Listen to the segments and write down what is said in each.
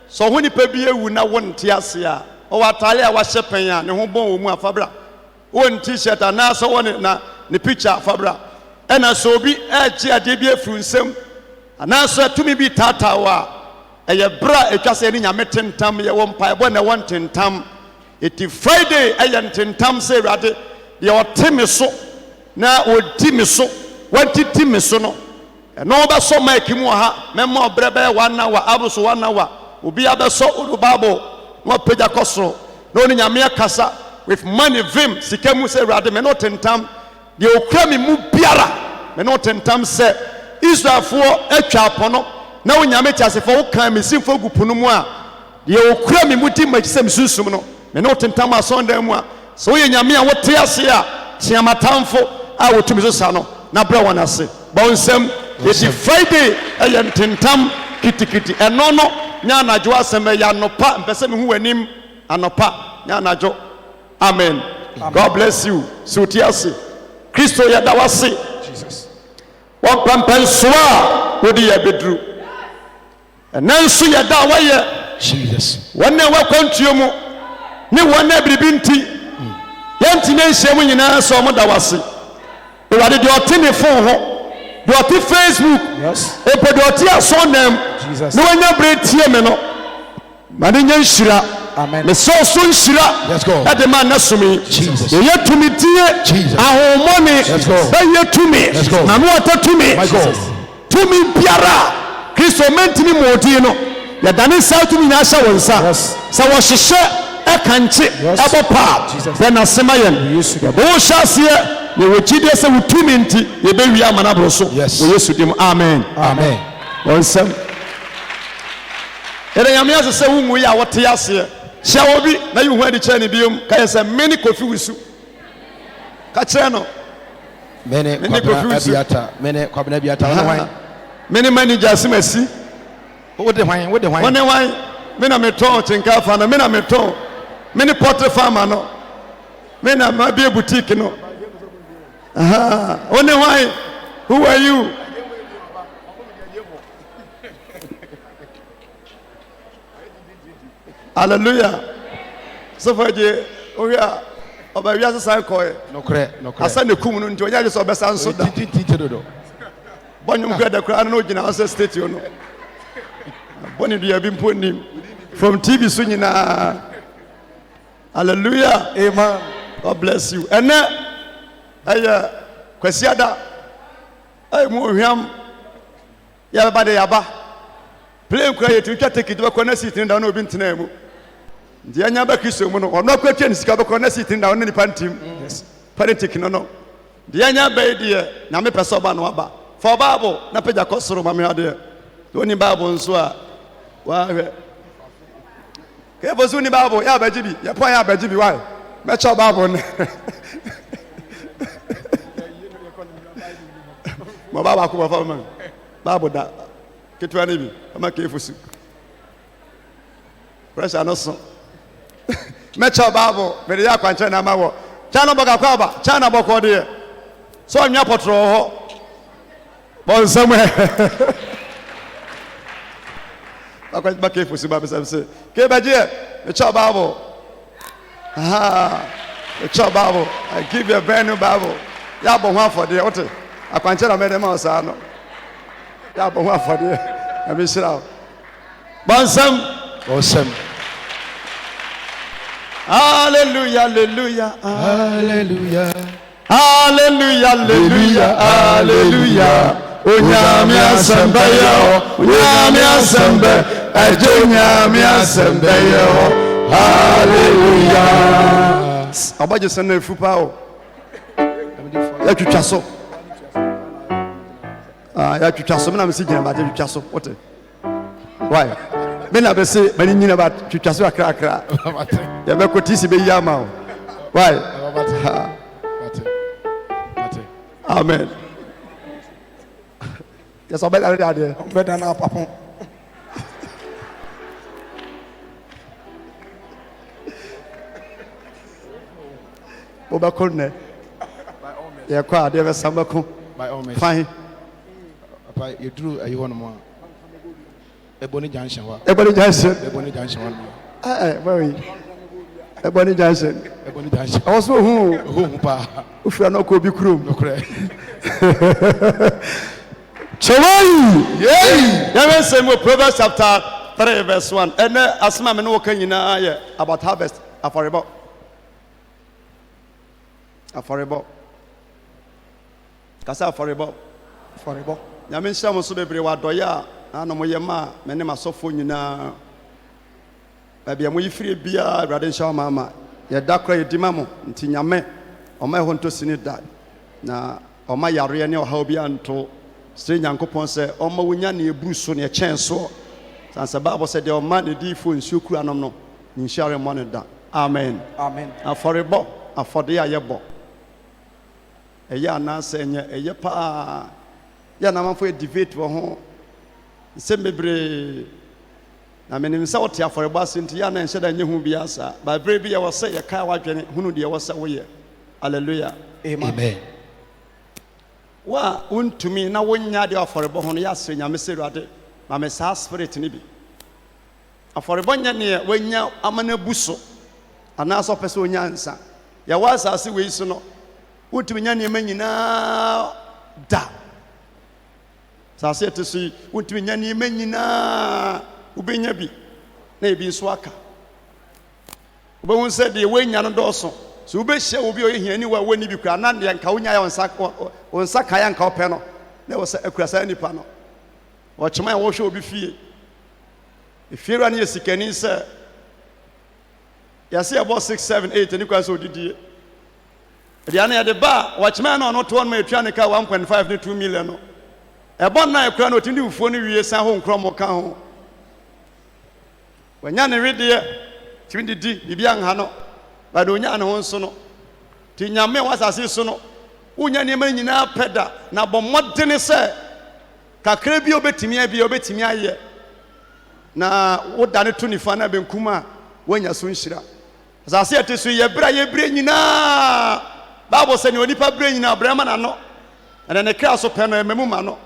so when nipa bi ewu na won te ase a o watale a wahye pen a ne ho bon wo mu afabra won t-shirt na so won na ne picture afabra ena so obi e chi ade bi afuru nsem ana so atumi bi tata wa eye bra etwase ni nyame tentam ye won pa ebo na won tentam eti Friday eye tentam se rade de o temi so na o di mi so wanti ti mi so no eno ba so mic mu ha memo obrebe 1 hour abuso 1 hour obi abeso odu bible no peja kosoro no ni nyame akasa with money vim sikamu se rade me no tentam de okura mi mu biara me no tentam se Israelfo atwa apono na onyame tiasefo wo kan me simfo gupunu mu a de okura mi mu di magisem sunsum no me no tentam asonda mu a so ye nyame a wote ase a tiamatamfo a wotumi so sa no na bra wona ase bonsem eti Friday ayen tentam kitikiti eno no nya anajo asem ya nopa mpese me hu anim anopa nya anajo amen. God bless you so tiase Kristo ya dawase Jesus won pampansoa wodi ya bedru enanso ya da waye Jesus wonne wakontuo mu ne wonne bribinti yanti ne nhyiamu nyina so mo dawase ewade de otene phone ho de oti Facebook yes epo de oti asonam Jesus no wanya bretie me no mane nya nhira amen me so nhira let's go that the man nasumi Jesus ye yetumi tie ahomoni be yetumi na no atatumi my God tumi biara Kristo mentini modi no ya dane sa tumi na sha wonsa sa wo hihye ekanche abopa be na semayen ye bo hyasie ye wotide se wutumi nti ye be wi amana bro so wo Yesu dim amen amen wonsam ere yamia se wumu ya wote ase hia obi na yu hu adi che ne biom ka ye se meni kofi wisu ka che no meni abiata meni kwabena biata wan meni manager simasi wo de hwan wone wan me na meton chinkafa na me na meton meni poultry farmer no me na ma bi boutique no wone wan who are you hallelujah so for je oya oba wiase san koe nokre asa ne kum no nti onya je so obesa nso da tititidodo bonyum greda kra no gina asa state yo no boni do ya bi mponim from TV so nyina hallelujah amen God bless you ene aya kwasiada ay mu hwam ya ba de yaba plane kra ye twa ticket ba kona seat nda na obi ntena mu ndi anya ba Kristo mu no ono akwa sika ba kona seat nda ono ni pantim yes parentic no ndi anya ba de na me pesa ba no aba for bible na peja kosoro ma me ade to ni bible nso a wa hwe ke bo su ni bible ya ba jibi ya pon ya ba jibi why me cha bible ne mo baba ko ba fa man bible da ketwa ne bi ama ke fusu pressure no so me cha bible me de ya kwanche na ma wo cha no boga kwa ba cha na boko de so nya potro ho bon samwe akwa ba ke fusu ba se ke ba je me cha bible me cha bible I give you a brand new bible ya bo ho for de what akwanche na me de ma sa no ya bo ho for de abisira bonsam awesome hallelujah hallelujah hallelujah hallelujah hallelujah hallelujah onyame asembe yo onyame asembe eje onyame asembe yo hallelujah abaje sanna fupa o ya twitwa so ya twitwa so me na me si gina ba twitwa so what why me na be say mani nyina ba twitwa so akra akra ya be ko tisi be yama o why amen yes obey that there better na papa oba kolne ya kwa de be sambako by all means fine papa you drew you want more ebony junction wa ebony junction Ebony Junction. Very. Ebony Junction. Ebony Junction. Also, Who pa? If you are not Kobe Krum. No correct. Chawai! Yay! Never say more Proverbs chapter 3 verse 1. And asma me no kan nyina about harvest affordable. Affordable. Kasa affordable. Affordable. Nyame nhyira mo so bebre wa doya ana mo yema me ne masofo nyina. Bia mo yifire bia awrade nhyira mama. Ye da kra ye dima mo nti nyame o ma ho nto sini da. Na o ma yare ne o ha obi anto. Sre nyankopon se o ma wonya ne ebru so ne chenso. Sansa Bible said the man the fo nsuo kura nom no. Nhyira mo ne da. Amen. Amen. Affordable. Afforde ayebo. Eya na se nye eye pa ya na manfo debate wo ho se mebre na menim se wote aforeba senti ya na enhye da nye hu bia sa ba bre bi ya wo se ye kai wadwene hunu de wo se wo ye hallelujah Amen. Wa untumi na wonya de aforeba ho no ya se nyame se ruade ma me sa spirit ni bi aforeba nya ne wonya amana buso ana so pese wonya nsa ya wa asase we iso no untumi nya ne manyina da sase etesi untumi nya ne manyina ubenya bi na ebi nso aka ubehun se de wenya no doso so ubehye obi oyehiani wa wani bi kura na de nka wonya ya onsa kaya nka opɛ no na wo se akurasa nipa no wo chema ya wo hwe obi fie efiera ne yesikani se ya se about 6 7 8 ni kwa so odidie de ana ya de ba wo chema na ono to on ma etua ne ka 1.5 ne 2 million no ebon na ekura no tindi ufuo ne wie san ho nkromo ka ho wanya ne wede tindi di bibia nha no ba do nya ne ho nso no ti nyame wasase so no unya ne ma nyina peda na bomode ne se kakra bi obetimi aye na woda ne to nifa na benkuma wanya so nhira asase atesu ye bra nyina Bible say ne onipa bra nyina brama na no na ne kra so pe no ememu ma no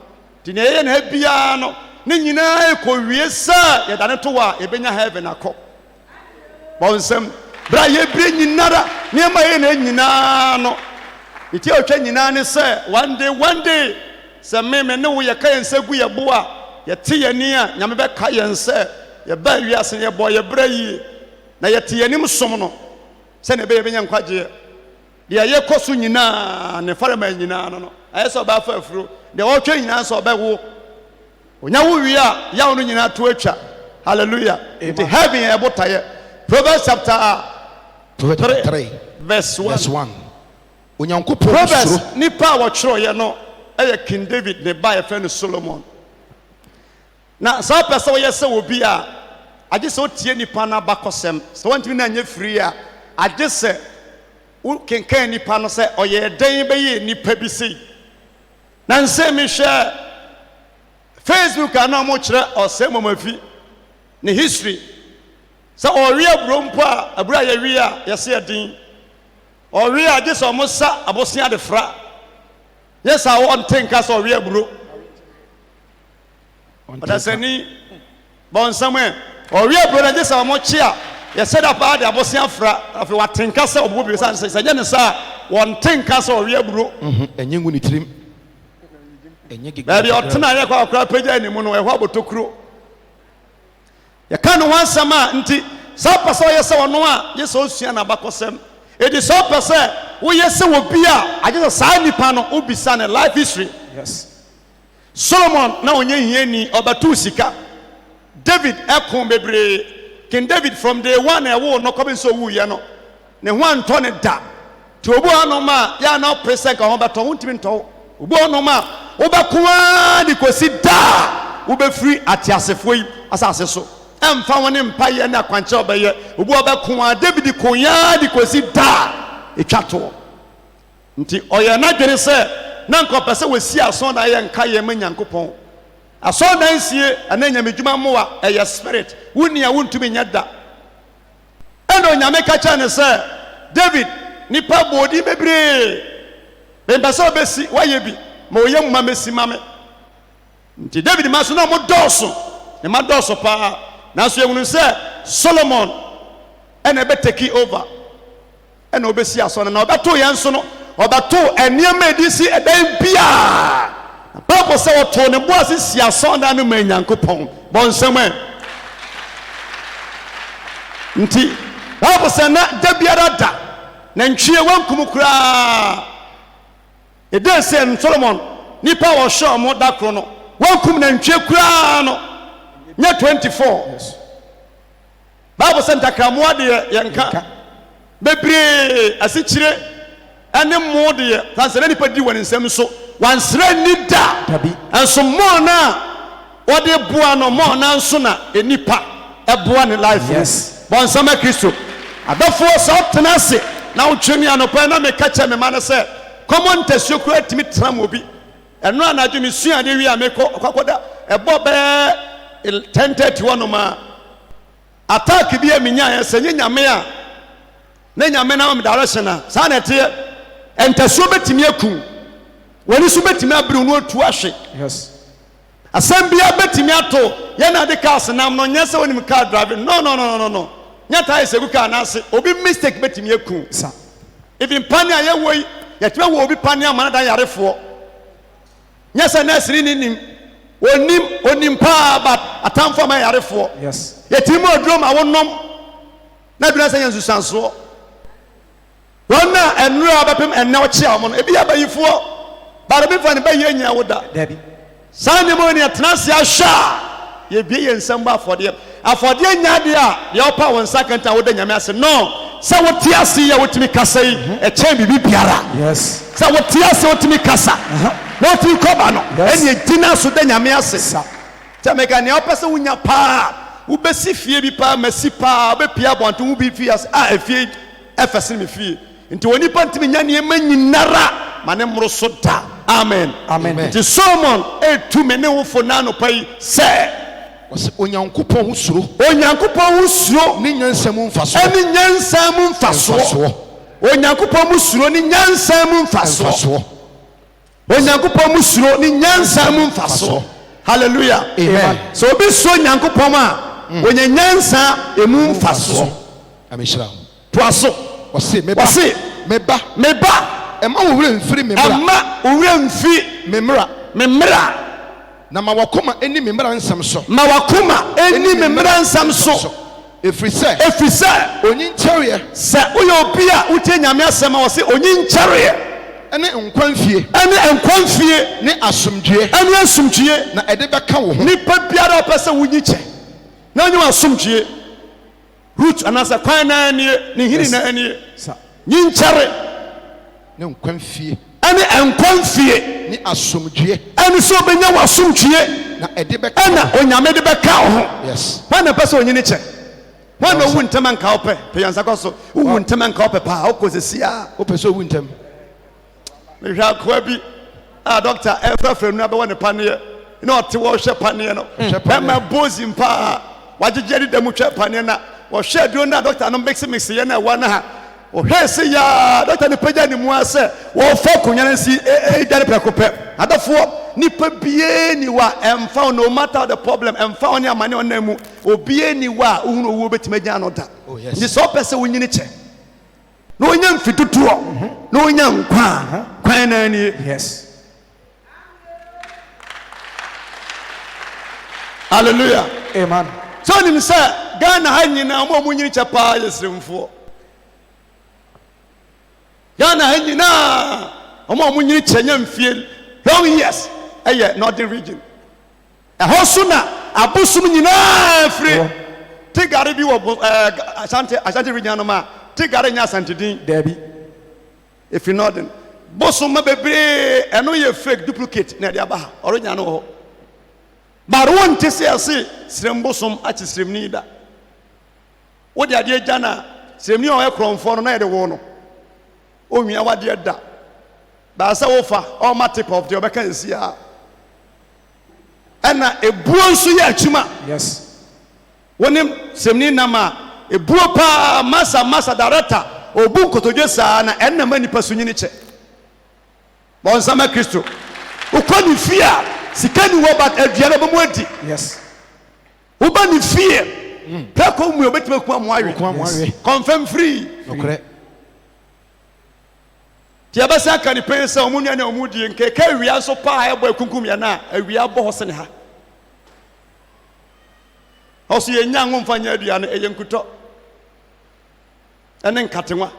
ti ne ye na bia no ne nyina ekowie sa ye da ne to wa ebenya heaven akọ bonsem bra ye bra nyinara ne ma ye na nyina no iti otwa nyina ne se one day se me ne wo ye ka yense gu ye bo a ye te ye ni a nyame be ka yense ye ba wiase ye bo ye bra yi na ye te ye nim som no se ne be ye benya nkwaje de ye koso nyina ne farema nyina no ayeso ba fa afuro de otwa nyina so ba wo onya wo wi a ya wo nyina to atwa hallelujah iti heaven e botaye Proverbs chapter 3 verse 1 Proverbs nipa wa chro ye no eye King David ne ba ye friend Solomon na sa pese wo ye se obi a age se otie nipa na bakosem se wantimi na anya free a age se wo kenkan nipa no se oye den be ye nipa bi sei na nse mi hwe Facebook ana mo kire osemamafi ne history se ori aburo mpo a abura ye wi a ye se edin ori a je so mo sa abosia de fra yes I want think as ori aburo odasani bon somewhere ori aburo na je so mo chi a ye se da pa de abosia fra afi wa think as obo bi san se je ne sa won think as ori aburo enye ngu ni tirim enye giga baby otena ye kwa akra pagya ni mu no ehwa botokuro ye ka no wansama nti sa pasa ye se wono a ye so sua na bakosem edi so pasa wo ye se wo bia age sa nipa no obisa ne life history yes Solomon na onye hiani obatu sika David ekon bebre King David from day one e wo no come so wu ye no ne ho anto ne da ti obu anoma ya na present ka ho beto ho ntimi nto obu anoma obekuwa di kosi da obefri atiasefo yi asase so emfa woni mpaye na kwanche obeye obu obekuwa David konya di kosi da etwato nti oye na dwene se na nkopese wesi aso na ye nka ye manyankopon aso na nsie ananya medwuma moa eye spirit woni a wontumi nya da eno nyame ka cha ne se David nipa bodi bebre bempese obesi waye bi ma oye mma mesi mame nti David maso na mo doso ne ma doso pa na so yewunu se Solomon and a better key over and obesi aso na obato yenso no obato eniema edisi eden bia Bible say oto ne bo asisi aso na no manyankopon bonsem nti Bible say na da biara da na ntwie wankum kura eden say Solomon nipa wo show mo da kro no wankum na ntwie kura no nya 24 yes Bible say ntakramoa de yenka bebre asichire ene mo de tansere nipa di woni nsem so wansere ni da enso mo na ode boa no mo na nso na enipa eboa ne life yes bonsama Kristo adofo so tenase na utwemi anopa na me kache me ma na se common tesio kura timi tram obi eno anadwo me sua de wi a me kwakoda ebo be 10:31 ma attack bi aminya ya se nyame a na nyame na am direction na sa na te entaso betimi akun wani so betimi abru no atu ahwe yes asambia betimi ato ye na de cars nam no nyese woni me car driving no nyata ise guka na ase obi mistake betimi akun sa even pani aye woi yetwe wo obi pani amana dan yarefo nyese na siri nim onim pa but atamfo ma yarefo yes yetimo odrom awonom na bi na sanya nsusanso wona enru abapem enna ochi amon ebi abayifo bara bi fa ne baye nya woda dabi sane mo ni atenase ahwa ye bie ye nsam ba afode nya de a ye opa won sakanta woda nyame ase no se woti ase ye wotimi kasa yi e chen bibi biara yes se woti ase wotimi kasa woti koba no eni tina so da nyame ase ta meka ne opese wunya pa ubesi fie bi pa masi pa be pia bonto wo bi fie ase efie efese me fie nti woni pantimi nya ne manyinara mane mro so da amen nti Solomon etu me ne wo fo na no pai se wose onyankopon hu suro ni nyansam mfaso ani nyansam mfaso onyankopon mu suro ni nyansam mfaso onyankopon mu suro ni nyansam mfaso hallelujah amen so obi so onyankopon a onya nyansa emu mfaso ameshira toaso wose meba ema wo wure mfiri memra na ma wakoma eni memra nsam so efri se onyin cherry se uyo obi a utie nyame asema wo se onyin cherry ene nkwanfie ne asomdue na ede beka wo ho nipa biara opese wunyi che na onyi asomdue root anasa kwan na ne hiri na ne nyin cherry ne nkwanfie ni asomdue ene so benya wasomdue na ede beka na onyame de beka ho yes wana pese onyi che wana wu ntema nka ope pe yansa koso wu ntema nka ope pa okosesia opese wu ntem me hwa kwa bi doctor efrafrem na be woni panie na ote wo hwe panie no be ma bozi mpa wagegeri dem hwe panie na wo hwe aduo na doctor no mix ye na wa na ha o hwe se ya doctor ne pagya ni mu ase wo fo kunyan si dare prekope adafo nipa bie ni wa emfa no matter the problem emfa oni amane onamu obie ni wa uhunu wo betimagya no da ni so pese wonyini che no onya mfitutuo no onya nkwa kwan na ni yes hallelujah amen so nim say Ghana ha nyina mo munyini che pa yesremfo Ghana ha nyina mo munyini che nya mfie long years eye northern region ahosu na abusum nyina free tigare bi wo Ashanti region no ma tigare nya Ashanti din dabi if you northern bosum ma bebre eno ye fake duplicate na dia ba ha oronya no ho baro wonte se ase srembosum achi sremni da wo de ade jana sremni o ekromfo no na ye de wo no onwia wade da ba sa wo fa all my tip of the obeka nsia ena ebuo nso ye achuma yes wonim sremni na ma ebuo pa masa director obu kotodwe sa na enna mani pasunyini che bonsama Kristo ukoni fia sikani wo bat aduane bo moadi yes ubani fie Preko mu obetime ku amoawe. Confirm free. Nokre. Ti abasa kan ni pen say omunua na omudie nke ka awia so pa ebo akunkum ya na awia bo ho sene ha. Oso ye nya ngomfa nya aduane eye nkuto. Ene nkatenwa.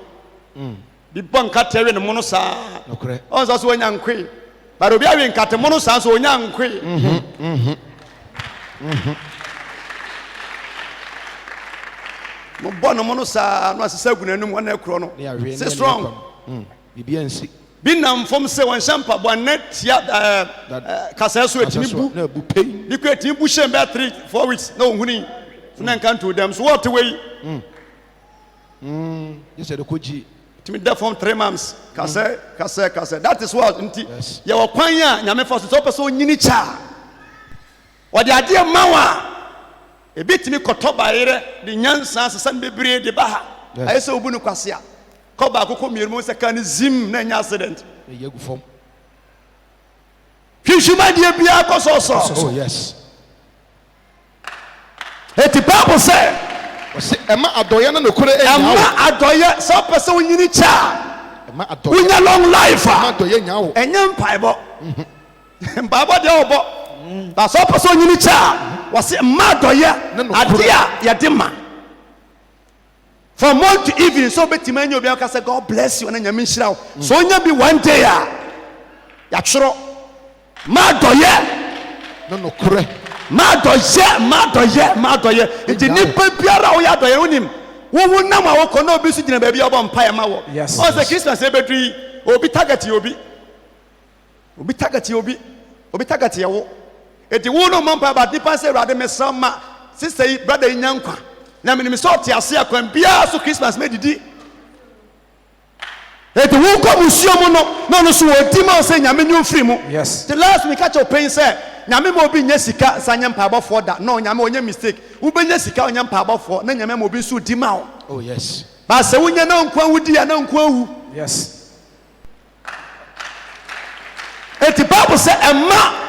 Bi bon katewe ne mo no saa. Nokre. On so onya nkwe. But obi awe nkate mo no saa so onya nkwe. Mo bon mo no saa no asesa gunanum wana akro no. Say strong. Bibiansi. Binam fom se won champa bonet ya kasa so etimi bu. Na bu pay. Ni ko etimi bu shembe 3-4 weeks na ohuni. So na kan to them. So what way? You said koji. To me that from 3 months. Kasa. That is what nti. Ya wakwan ya nyame for so person onyini cha. Odi ade mawa. E bitimi kotoba ire di nyansa sesan bebre de ba ha. Ayese obu no kwase a. Koba akoko mienu se kan zim na nya accident. E yegu fom. Hwishuma de bia kososo. Oh yes. Eti Bible say Wose ema adoye na nokure enya. Ema adoye so person onyini cha. Ema adoye. Unya long life. Ema adoye nya wo. Enye mpaibo. Mpaibo de obo. Ba so person onyini cha. Wose ema adoye adia ya dema. From morning to evening, so betima nyo bia say God bless you na nyame nhira wo. So nya bi one day ya choro. Ma doye No nokure. Ma doye. Iti nipa biara wo ya doye wonim. Wo wonam a wo kono obi su gina ba bia obo mpa ma wo. Yes. O say Christmas e bedui obi target obi. Obi target ye wo. Iti wo no mpa ba nipa say rade mesama sister yi brother yi nyankwa. Na me so te ase akwan bia so Christmas me didi. Eti wo ko musio mu no so odi ma say nyame nyu free mu. Yes. The last week catch your pain say nyame mo obi nya sika sanya mpa abofo da. No nyame onya mistake. Wo benya sika onya mpa abofo na nyame mo obi so di ma wo. Oh yes. Ba se wonya na nkwa wudi ya na nkwa wu. Yes. Eti Bible say ema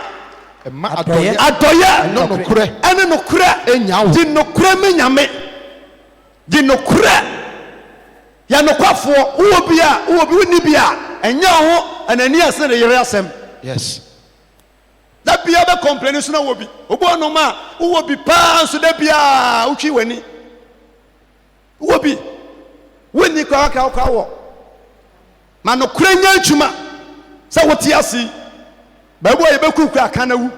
Adoye. No nokure. Ene nokure Enya wo. Di nokure me nyame. Di nokure. Ya nokwafo wo bi woni bi a enya ho anani ase ne yere asem. Yes. Da bia be complain so na wo bi. Obo no ma wo bi pa so da bia utwi wani. Wo bi. Woni kwa wo. Ma nokure nya atuma. Sa wo ti ase. Babo ye beku kwa kanawu.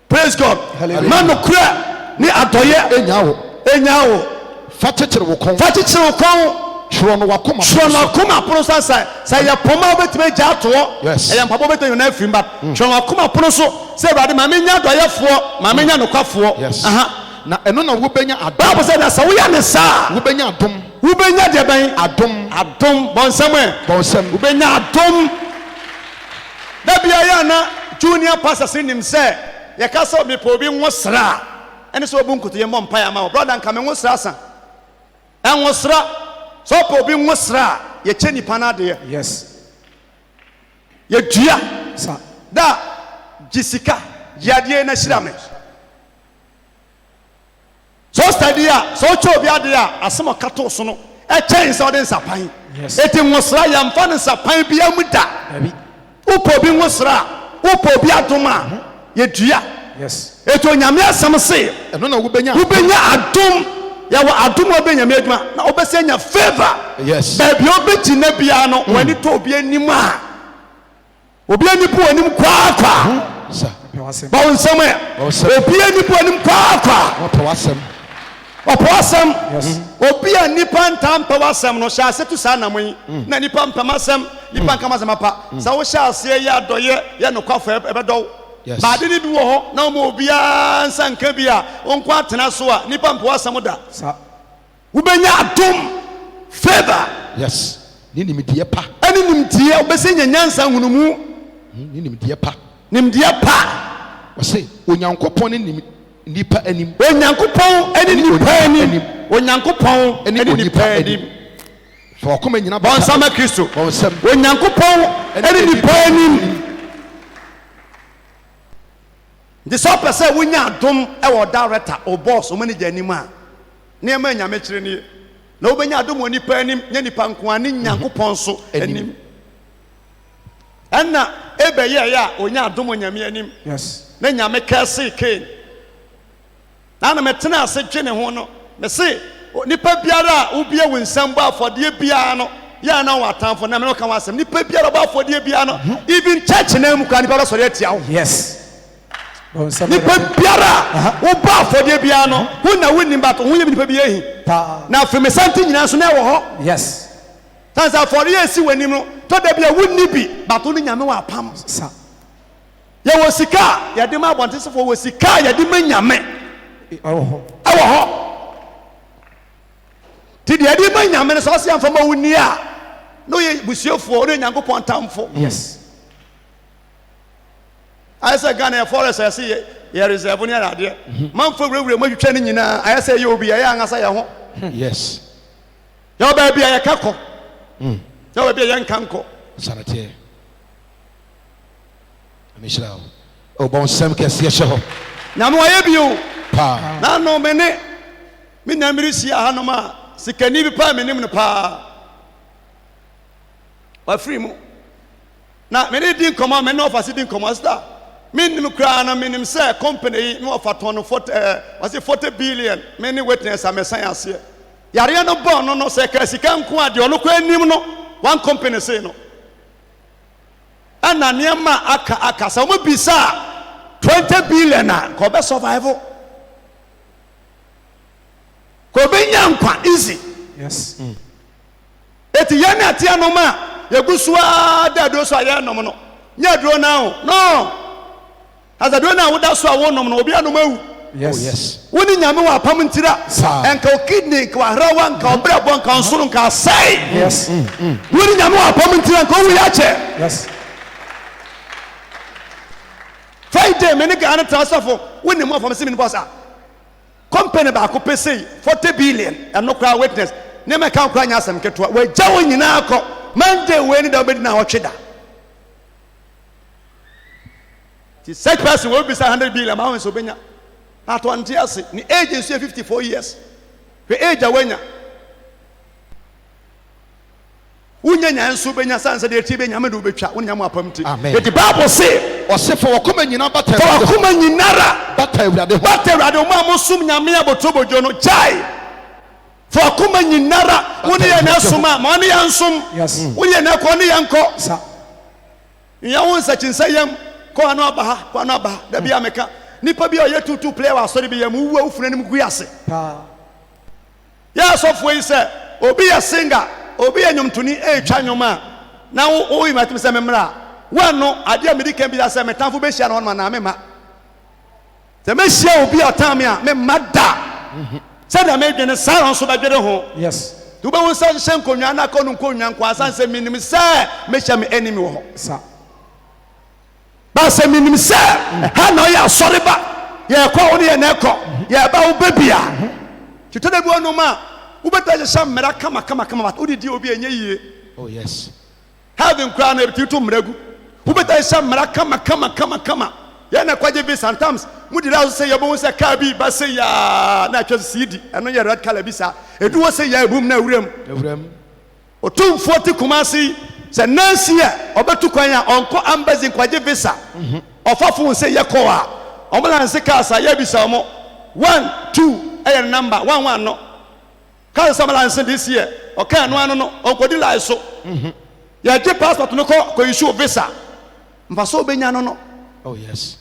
Praise God. Man nokure ni adoye enya wo. Fa chechere wo kon. Chiro no wakoma pono say ya poma betime ja to. Yes. E ya mpabo betime na afim ba. Chiro wakoma pono so say brade ma menya doyefo, ma menya nokwafo. Yes. Na eno na wo benya adom. Bible say na sa wo ya ne sa. Wo benya adom. Wo benya de ban Adom bonsam. Wo benya adom. Da bia ya na junior pastor sinim say ya ka so me po bi nwosra. Ene so obu nkoto ye mo mpa ya ma. Brother nka me nwosra san. Enwosra so po bi nwosra ye che nipa na de. Yes. Ye dua Sa. da jisika yade na shira me. So study a so cho bi ade a asemo kato so no e chen so de nsapan. Yes. Eti nwosra ya mfa ne nsapan bi amuda. Abi. Upo bi nwosra, upo bi adoma ye dua. Yes. Eto nyame asem se eno na wo benya adom. Ya wa adom obenya me aduma na obesenya favor. Yes. Baby obeti na bia no wani to obi anim a obi anipo anim kwa Sir. ba onsome obi anipo anim kwa opo asem. Yes. Obi anipa ntampa wasem no sha asetu sa na mun na nipa mpamasem nipa nkamasem apa sa wo sha ase ya doye ya no kwafo ebedo. Yes. Ba de ni bi wo ho na mo obi ansanka bi a onkwa atena so a nipa mpa wasem da. Sa. Wo benya adom favor. Yes. Ni nimdie pa. Ani nimdie obesenya nyansa hunumu. Ni nimdie pa. Nimdie pa. Wose onyankopon ni nipa anim. Onyankopon ani nipa anim. Onyankopon ani nipa anim. So akoma nyina ba. Bonsama Kristo. Bonsam. Onyankopon ani nipa anim. The so person wonya adom e wo director o boss o manager anim a nneɛma nyame kyerɛ nie na wobɛnya adom wɔ nipa anim nyɛ nipa nko a ne nyankopɔn so anim ɛnna ɛbɛyɛeɛ a ɔnya adom wɔ nyame anim na nyame kɛsee Cain na metena ase dwe ne ho no mese nipa biara a wobie wo nsɛm bɔ afɔdeɛ biara no yɛ na wɔ atamfo na me ka wɔ asɛm nipa biara bɔ afɔdeɛ biara no even church na mu ka nipa bɛsɔre atia wo nipa biara wobɔ afɔdeɛ biara no wo na wonim bato ho yɛ nipa bi ahi na afemesante nyinaa so na ɛwɔ hɔ tansa afɔre yɛ si w'anim no tɔ da bi a wonni bi bato no nyame wɔ apam yɛwɔ sika a yɛde ma abɔntesefoɔ wɔ sika a yɛde ma nyame ɛwɔ hɔ ti deɛ yɛde ma nyame no sɛ ɔse amfa ma wonni a na ɔyɛ busuafoɔ ɔne nyankopɔn tamfo ayɛ sɛ Ghana yɛ forest a yɛse yɛ reserve no yɛ adeɛ mamfa wurawura mu atwitwa no nyinaa ayɛ sɛ yɛ obi yɛyɛ ankasa yɛ ho yɛwɔ baabi a yɛka kɔ yɛwɔ baabi a yɛnka nkɔ saneteɛ amehyira wo ɔbɔ nsɛm kɛseɛ hyɛ hɔ nyame wɔyɛ bio na no me ne me na mmiri si ahanom a sikani bi paa menim no paa wafiri mu na me ne di nkɔmmɔ me ne ɔfa se di nkɔmmɔ sita menim koraa na menim sɛ company yi ne ɔfa tɔn no 40 billion me ne witness a mesan aseɛ yareɛ no bɔɔ no no sɛ ka sika nko a deɛ ɔno koraa anim no one company sei no ɛna nneɛma aka sɛ ɔmo bisa 20 billion a ka ɔbɛ survive ka ɔbɛnya nkwa easy eti yɛn ne ateɛ nom a yɛgu so a da aduro so a yɛnom no nyɛ aduro no aho no asa aduro no a woda so a wonom no obi anom awu wone nyame wɔ apam ntira ɛnka wo kidney nka wahrawa nka ɔbrɛbɔ nka nsoro nka asɛe wone nyame wɔ apam ntira nka wowu yɛ akyɛ Friday me ne Ghana transfer wone mu afam se me boss a company baako pɛ sei 40 billion ɛno koraa witness ne mɛka koraa nya asɛm ketewa wɔagya wo nyinaa kɔ Monday wei ne da wobɛdi na wɔtwe da ti such person will be 100 billion ma wɔn so benya ato ante ase ne age is 54 years hwɛ age a wanya wonya nyanso benya sansa de ti benya me do betwa wonya mo apam ti the Bible say ɔse fo wɔkoma nyina bata wɔkoma nyinara bata awurade ho bata awurade ho ma som nyame abotobojo no jai fo wɔkoma nyinara woni yɛ na soma ma woni yɛ nsom woni yɛ na kɔ ne yɛ nkɔ sa nya won sa chinsa yam kɔ ano aba ha kɔ ano aba ha da bia meka nipa bia ɔyɛ tutu player wa sɔre bi yam wu afuna nim gu yase ya sɔfo yi sɛ obi yɛ singer obi yɛ nwomtoni etwa nwoma na wo yi matim sɛ memra wano ade a medika bi sɛ metamfo be hia no no na mema sɛ me hia obi atam a me mada sɛ da me dwene sa nso ba dwene ho tu ba won sɛ hyɛ nkonwa na kɔ no nkonwa nko asan sɛ minim sɛ me hia me enemy wɔ hɔ sa ba sɛ minim sɛ ha na ɔyɛ asɔre ba yɛ kɔ wo ne yɛ na ɛkɔ yɛ ba wo babia twetɔ bi wɔ no ma ubeta je sham mera kama bat odidi obi enye yie having crown e titu mragu ubeta sham mera kama ya na kwaje bi sometimes mudi la say yebo won say car bi ba say ya na atwa CD eno ye red color bi sa edu wo say ya ebum na awuram otum 40 kumasi say nansi e obetu kwan a onko ambazi kwaje visa ofafo won say ye ko a omolanse car sa ya bi sa mo 1 2 e number 1 no kan samalanse this year okay no ano no onkodi lai so ya je passport no ko issue visa mfa so obenya no no yes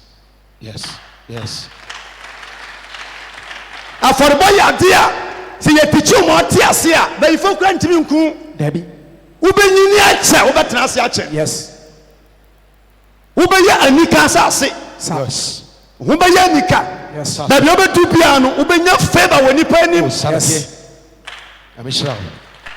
aforbo ya dia se ye tichi mo atiase a ba ifo kura ntimi nku dabi ubenyini ache ubetena ase ache ubeya anika asase yes ubeya anika na bi obetu bia no ubenya favor woni pa anim amishra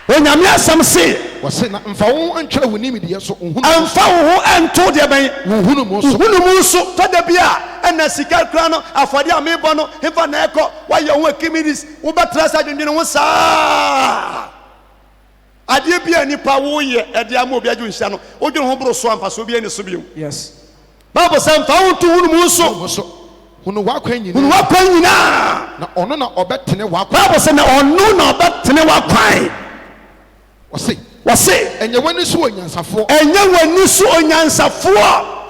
onyame asam se wose na mfa wo antwere wo nimi de so ohunu amfa wo ento de ben ohunu mu so to da bia ena sika kra no afode amebo no hemfa na ekọ wa ye ho akimiris wo betra sa dwendwene ho saa ade bia nipa wo ye ede am obi adwo nsia no odwene ho boro so amfa so bia ni so bia yes Bible say mfa wo to hunu mu so hunu wakwan nyinaa na ono na obetene wakwan Bible say na ono na obetene wakwan wɔse enye wani so onyansafo enye wani so onyansafo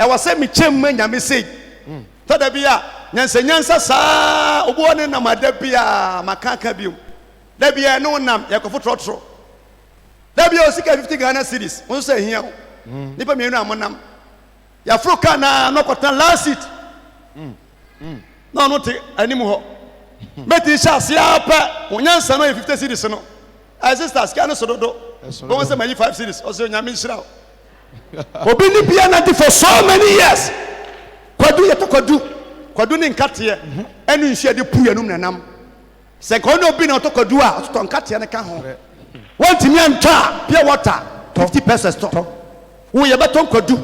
e wɔse me kyemma nyame sei tada bia nyansa saa obo ne na mada bia makaka biom da bia no nam yakofo trotro da bia osika 50 Ghana cedis won so ahia wo nipa mienu amonam ya froka na no kotan last seat no te animu ho meti sha sia pa onyansa no 50 cedis no sisters can so do go say my 5 cedis o say nyame nhira obi ni bia na for so many years kwadu ni nkate enu nhia de pu yanum nanam se ko no obi na otokodu a ototo nkate ne ka ho wontimi antwa pure water 50 pesos to wo ye beton kwadu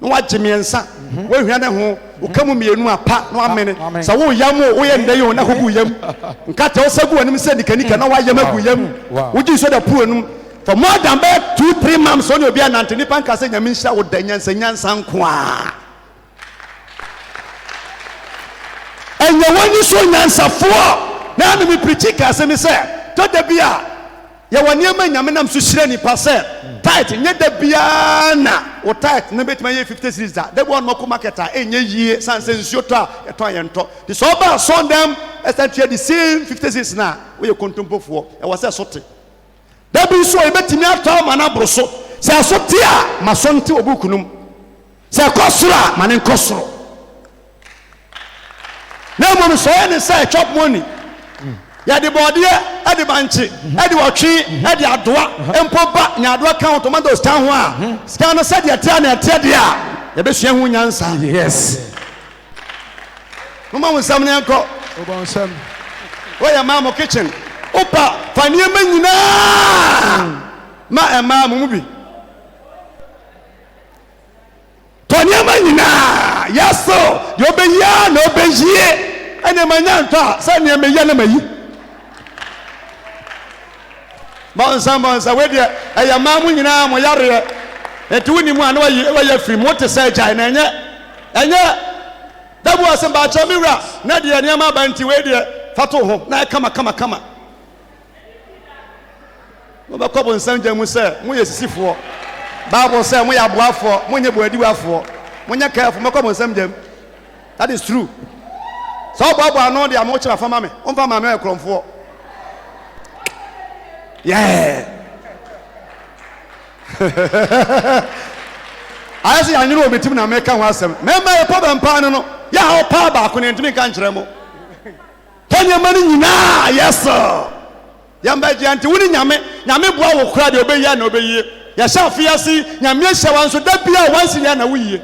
no wagye miensa wo hwia ne ho wo kamu mienu apa no amene sa wo yam wo ye ndey wo na hogu yam nkate wo sagu anim se nikanika na wayam agu yam wo gi so da pu anum for more than 2-3 months on obi anante nipa nka se nyame nhia wo da nyansa nko a enye wani so nyansafo na me preach ka se me se to da bia ye wani ama nyame nam so hyira nipa se tight nye da bia na o tight na betima ye 50 cedis da one moko market a enye yie sanse nsuo to a eton ye nto the so ba so dem essentially the same 50 cedis na we ye kontompofo e was say sote da bi so e betimi ato ma na broso se asote a masonte obukunum se kosura ma ne nkosoro na mo so ye ne say chop money ya de bode e de banche e de wotwe e de adoa empo ba nya adoa kan tomato stand ho a scan no said ya tia na tia de a ya be sua hu nyansa yes mama wo sam ne enko obon sam wo ya mama kitchen opa fanie manyina ma ema mu bi fanie manyina yaso yo be ya no be yie ene manya nto sa ne me ya na mayi Bonsa we de eya mamu nyina mo yare etu ni mu an wa free mo te say jai na enye dabu asem ba cha miwra na de ne ma ba nti we de fato ho na kama mo ba ko bonsa njamu say mo ye sisifo Bible say mo ya boafo mo nye boadiwafo mo nye careful mo ko bonsa njam that is true so babo ano de amo chira fama me on fama me ekromfo yeah I say I know metim na make kan wasem member e problem pa no ya ho pa ba ko ne ntimi kan kire mo tanya mani nyina yes sir yamba giant woni nyame boa wo kura de obeyi na obeyi ya sha fiasi nyame hye wan so da bia wansi ya na wuyi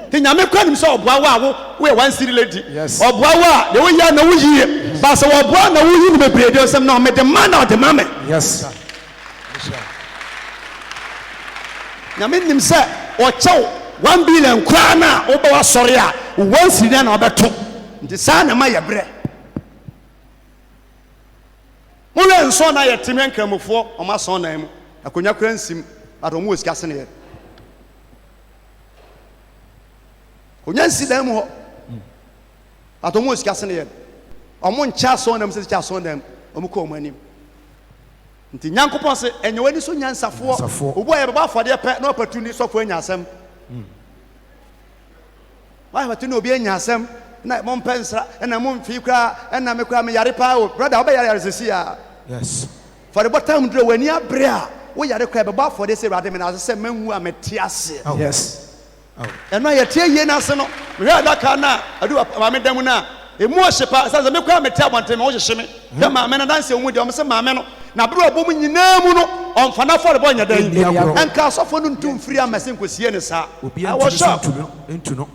ti nyame kwa nim so oboa wa wo wansi lady oboa wa de wo ya na wuyi ba so oboa na wuyi ni bebrede osem na me de man na de mame yes nyame nim se o chew 1 billion kwa na obo wa sori a wansi na obeto nti sa na ma ye bre mo le nso na ye timen kramofo o ma so na mu akonya kura nsim atomo osika sene ye konya nsi dan mu ho atomo osika sene ye omo ncha so na mu se cha so na mu omo ko omo anim nti nyankopon se enye wani so nyansafo obo ye baba afode pe na opportunity so fo anyasem why what no obi anyasem na mo mpensra na mo mfi kra na me kra me yare pa o brother oba yare sesi a yes for the bottom dre wani abre a wo yare kra baba afode se rade me na se manwu a metiase yes eno ye tie ye na se no me hwa da ka na adu ma me dam na emu ohyepa se me kra metia bonte me wo hyehye me ma me na danse omu de o me se ma me no na bro obom nyina mu no onfana for the boy nya dan enka sofo no ntum firi amase nkosie ne sa wo shop entu no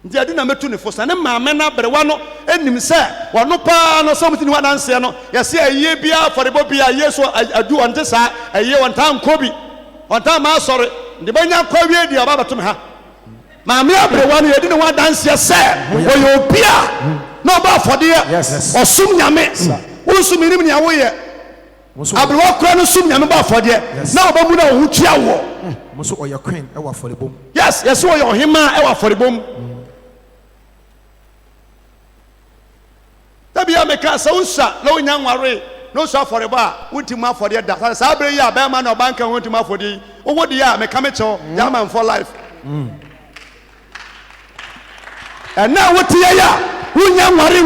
ndi adu na metu ne fosa ne maame na brewa no enim se wono pa no so mutini wadanse no yese aye bia for the boy bia yeso adu onte sa aye wonta nkobi wonta ma sori ndi banya kwawie di aba batum ha maame abrewa no yedi ne wadanse se oyo bia no ba fode osum nyame wonsum nim nya wo ye abrewa kura no sum nyame ba fode na oba mu na wo tua wo muso oya queen e wa fode bom yes oyo hima e wa fode bom Maybe I make us so low young worry. No so for a bar, would you for the data? Sabri, ya, Bearman or banker, want to for the what the ya, mechanical, Yaman for life. And now what ya, who young worry,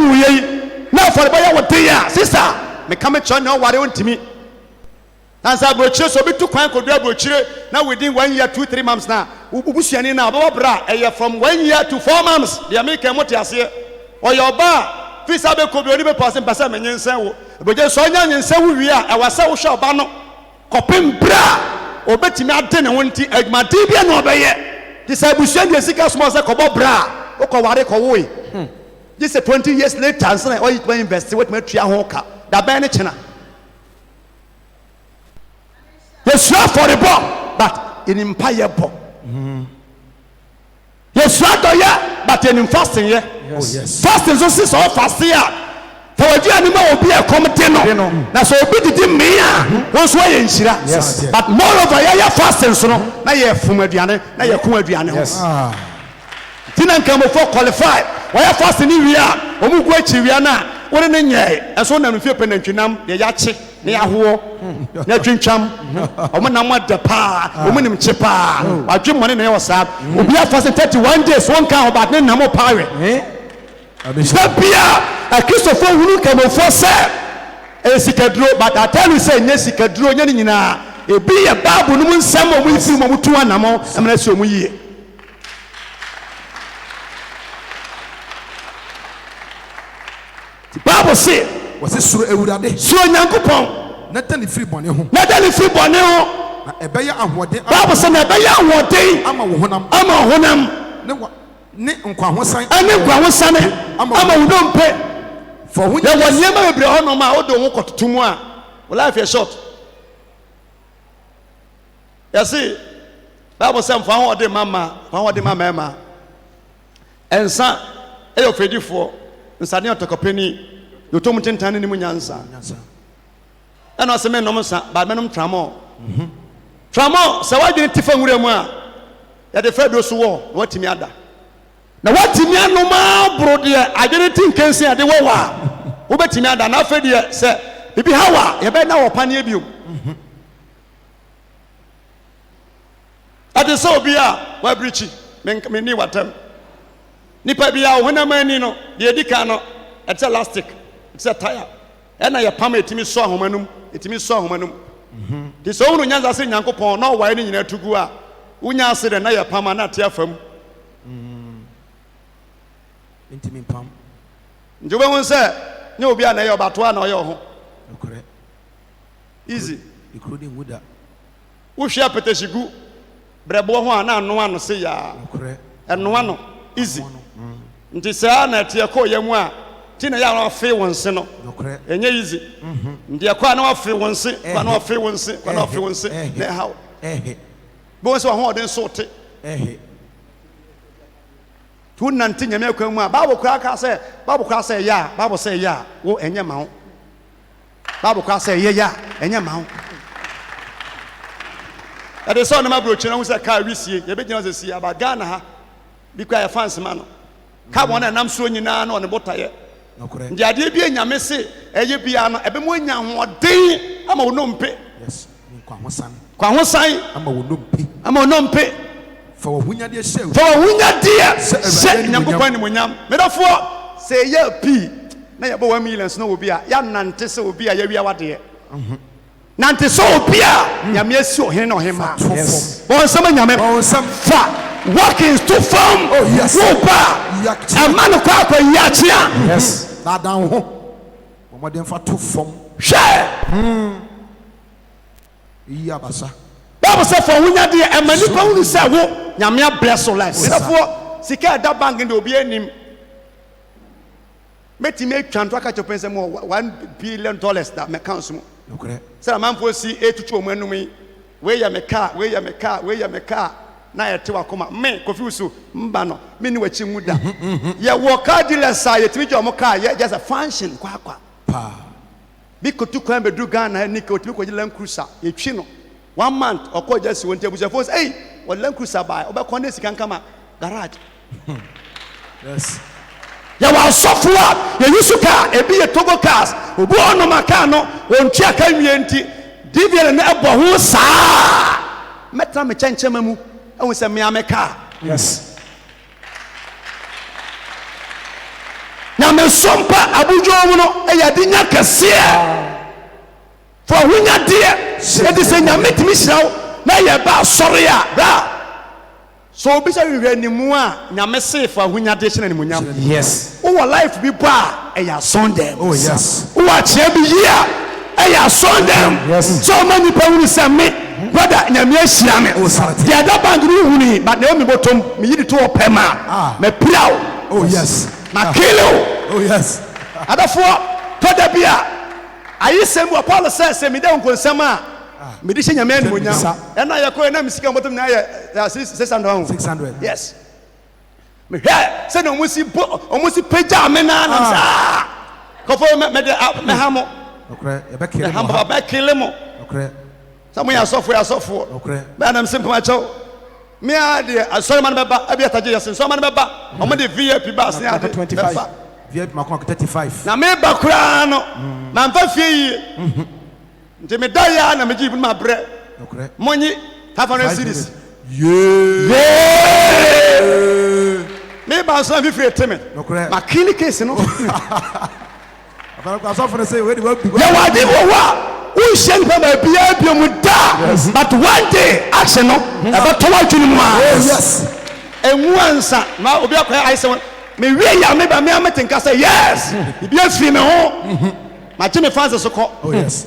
now for the boy, what ya, sister, mechanical, no, what I want to me. As I brought you so big to Quanko Drabble, now within 1 year, 2-3 months now. Ubusiani now, Bobra, from 1 year to 4 months, the American what you say, or your bar. Fisabe could be only person, Passam and Yensen, but just so young and so we are, our so shall bano, copim bra, or betty Martin and Winty, Magmatibia no bay. This I will send you a sick as Masa Cobo bra, or Koware. This is 20 years later, and I always invest with Metria Hoka, the Banachana. They swap for the ball, but in empire ball. Yes, but in fasting, yeah. Yes. Fasting so sis all fast here. For you animal will be a committee. That's all be the me. Those way in Shira. Yes. But moreover, yeah, fasting so no. Now you have Fumadiana, now you have Kumadiana. Yes. Tinan come for qualify. Why are fasting in here? Omu go Chiviana. What an enye. As one of your penantinam, the yachi, the ahuo, the drincham, Omanama de pa, Omanim chipa, I drink money in your sap. We are fasting 31 days, one count about Namo pirate. Step here, a Christopher who came for sir. Esikadro, but I tell you, say, Nesikadro, Yanina, a be a babu, no one, some of we see Momutuanamo, and let's show me. Bible say, was this so every so Yankupon? Not any free bonnet, not any free bonnet. A bayer and what they Bible said, a bayer and what they I'm a honam. No, Unquan was sign, and then was son. I'm a don't pay for when there was never be on my own walk to more. Well, life is short. You see, Bible said, found what the mama, and son, a fedi for. Nsani otokopeni yotomu tentane ni munyansa ana aseme no msa ba menom tramo tramo se wadwene tifa nwure mu a ya de fa do so wo watimi ada na watimi anoma bro de adwene tinkense ade wo wa wo betimi ada na fa de se bibi hawa ye be na wo pane biom ade so obi a wa brichi me ni watam nipa bia wona mani no de edika no it's elastic it's a tire ena ye pam etimi so ahomanum etimi so ahomanum de so wonu nyanza se nyankopon na owae ni nyina tugu a unya ase de na ye pam na te afam intimi pam njobe won se nya obi a na ye obato a na oye ho okore easy ikrodi wuda wo hwe apeteshigu brebo ho a na anu ano se ya okore eno ano easy nti saa na tie ko yamu a ti na ya no fe wonse no enye easy ndi akwa na wafe wonse kwa na wafe wonse kwa na wafe wonse na how bo so ho den so te tu nanti nyame akwa mu a babo kwa ka se babo kwa se ya babo se ya wo enye ma ho babo kwa se ye ya enye ma ho ade so na mabrochi na wo se ka wisie ye be gina se si aba Ghana ha bikwa ya fans ma no ka wona nam so nyina na one botaye nokore ndi ade bi enyame se eye bia no ebe mo nya hoden ama wo nompe yes kwa hosan ama wo nompe fa wo hunya de hye fa wo hunya de se nyankopan ni monyam medafo se ye pi na ye bo 1 million no obi a ya nante se obi a ya wia wade nante so obi a nyame asi ohen na ohema yes bon sama nyame bon sam fa walking to form oh yes a man kwa yachia yes that down ho modern for to form share iya basa Bible say for wunya de e mani pa unu say wo nyame bless your life therefore sika da bank ndi obi anim meti me twanto aka chopense mo $1 billion that me count mo okay say man for si etutu omu anum we ya me car na yete wakoma me kofiusu mba no me ni wachi muda ye wo car dealer sa ye timi jo mo car ye just a function kwa pa bi kotu kwa be du Ghana ni ko timi ko Land Cruiser ye twi no 1 month okọ just won tebu se force hey wo Land Cruiser ba oba konde sika nkama garage yes ya wa sofwa ya yusuka ebi ye togo cars obu ono maka no ontua ka nwie nti divia na ebo ho saa metra me chenchema mu ehun se me ameka Yes. na me sompa abujo mu no eya de nya kase for hunya de e de se nya metimi hirawo na ye ba sori a bra so obi say we animu a nya me se for hunya de hye na nimunyam Yes. who life be ba eya Sunday Oh yes. who a che bi year eya Sunday Yes. so many people say me brother nya me ahia me Oh sorry. the other bank ni huni but na me bottom me yidi to opema me prawo Oh yes. ma kilo Oh yes. adafo to da bia ayisem wa Paul says me de nkonsam a me di hye nya me animunyam e na yakọ na me sika bottom na ye 600 yes me hwe se no musi peja me na na sa kofo me de me hamo Okay. You be killing. hamo ba kill mo Okay. samu ya sofo Okay. me na me simple ma chow me a de asori man beba abi ataje yasin so man beba o me de VIP bus ne ade 25. VIP makon 35. na me ba kura no na mfa fie yi nti me da ya na me jibu ma bre Okay. monyi 500 series Yeah. me ba so fi free teme Okay. ma kill case no I saw for say where the work be. ya wadi wo wa unhye npa ba bia bia mu da but one day action no e ba to wa twini mu a Yes. enwu ansa na obi akoya aise me wie ya me ba me ametenka say yes bia fi me ho ma che me fans so ko Oh yes.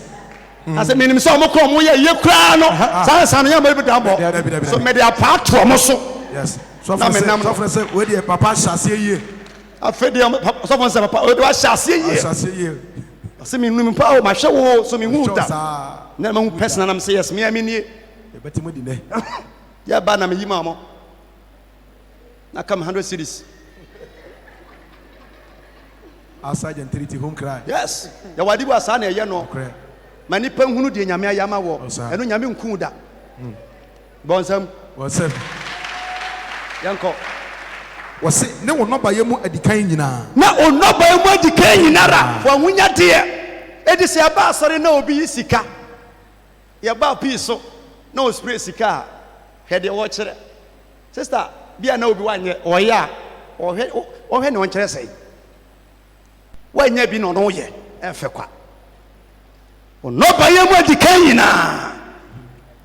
ase me nim so mo ko mo ye kura no san no ya ma bi da bo so me dey apart to mo so Yes. So for say where the papa shase ye. afedi so for say papa o do ahyase ye Shase ye. ase me nim pa o ma hwe wo so me hu da Sa. na ma hu personal na me say yes me amini E beti mo di ne. ya ba na me yima mo na come 100 series Outside and treaty home cry. yes ya wadi bo asa na ye no Okay. mani pa hunu de nyame ayama wo sir. eno nyame nku da bonsam What's up? yanko What's it? Ne wo number ye mu adikan nyina. na onoba emu adika nyinara fo hunya de edi se aba asore na obi sika ya ba piso na o spray sika hede wo kire sister bia na obi wanye oya ohwe ne won kire sei wanya bi no no ye enfe kwa onoba emu adika nyina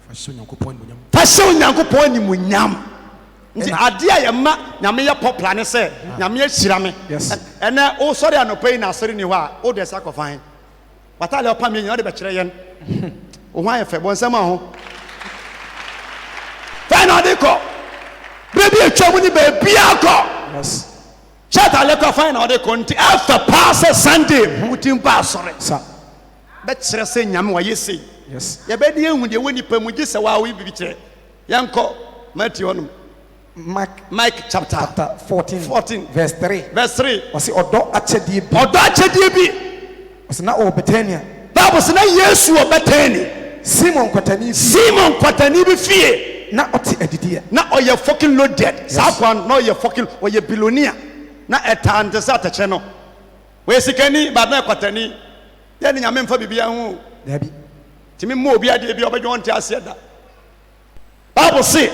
Fashion Yankopon munyam. fashion Yankopon ni munyam nti ade a yema nyame ye popla ne se nyame ahira me Yes. ene o sorry anopai na asori ni ho a o de sakofan watale opa me nyode be kire yen o ho ayefe bonsam ho final de ko baby atwa ni be bia ko Yes. chata le ko final de ko nti after pass Sunday mutim pa asori Sir. be kire se nyame wa yesi Yes. ye be de ehu de woni pa mu gise wa wo bibi kire yanko Matthew onum Mike chapter 14 verse 3. verse 3 Wasi odo achedie bi. odo achedie bi Wasi na o Betania. Bible say na Yesu obetani Simon kwatani bi fie na oti adidie. na oye fucking loaded sa kwan na oye fucking oye billionaire na etande sa tache no we sikani ba na kwatani ye ni nyame mfa bibia hu Dabi. timi mo obi ade bi obedwo nte ase da Bible say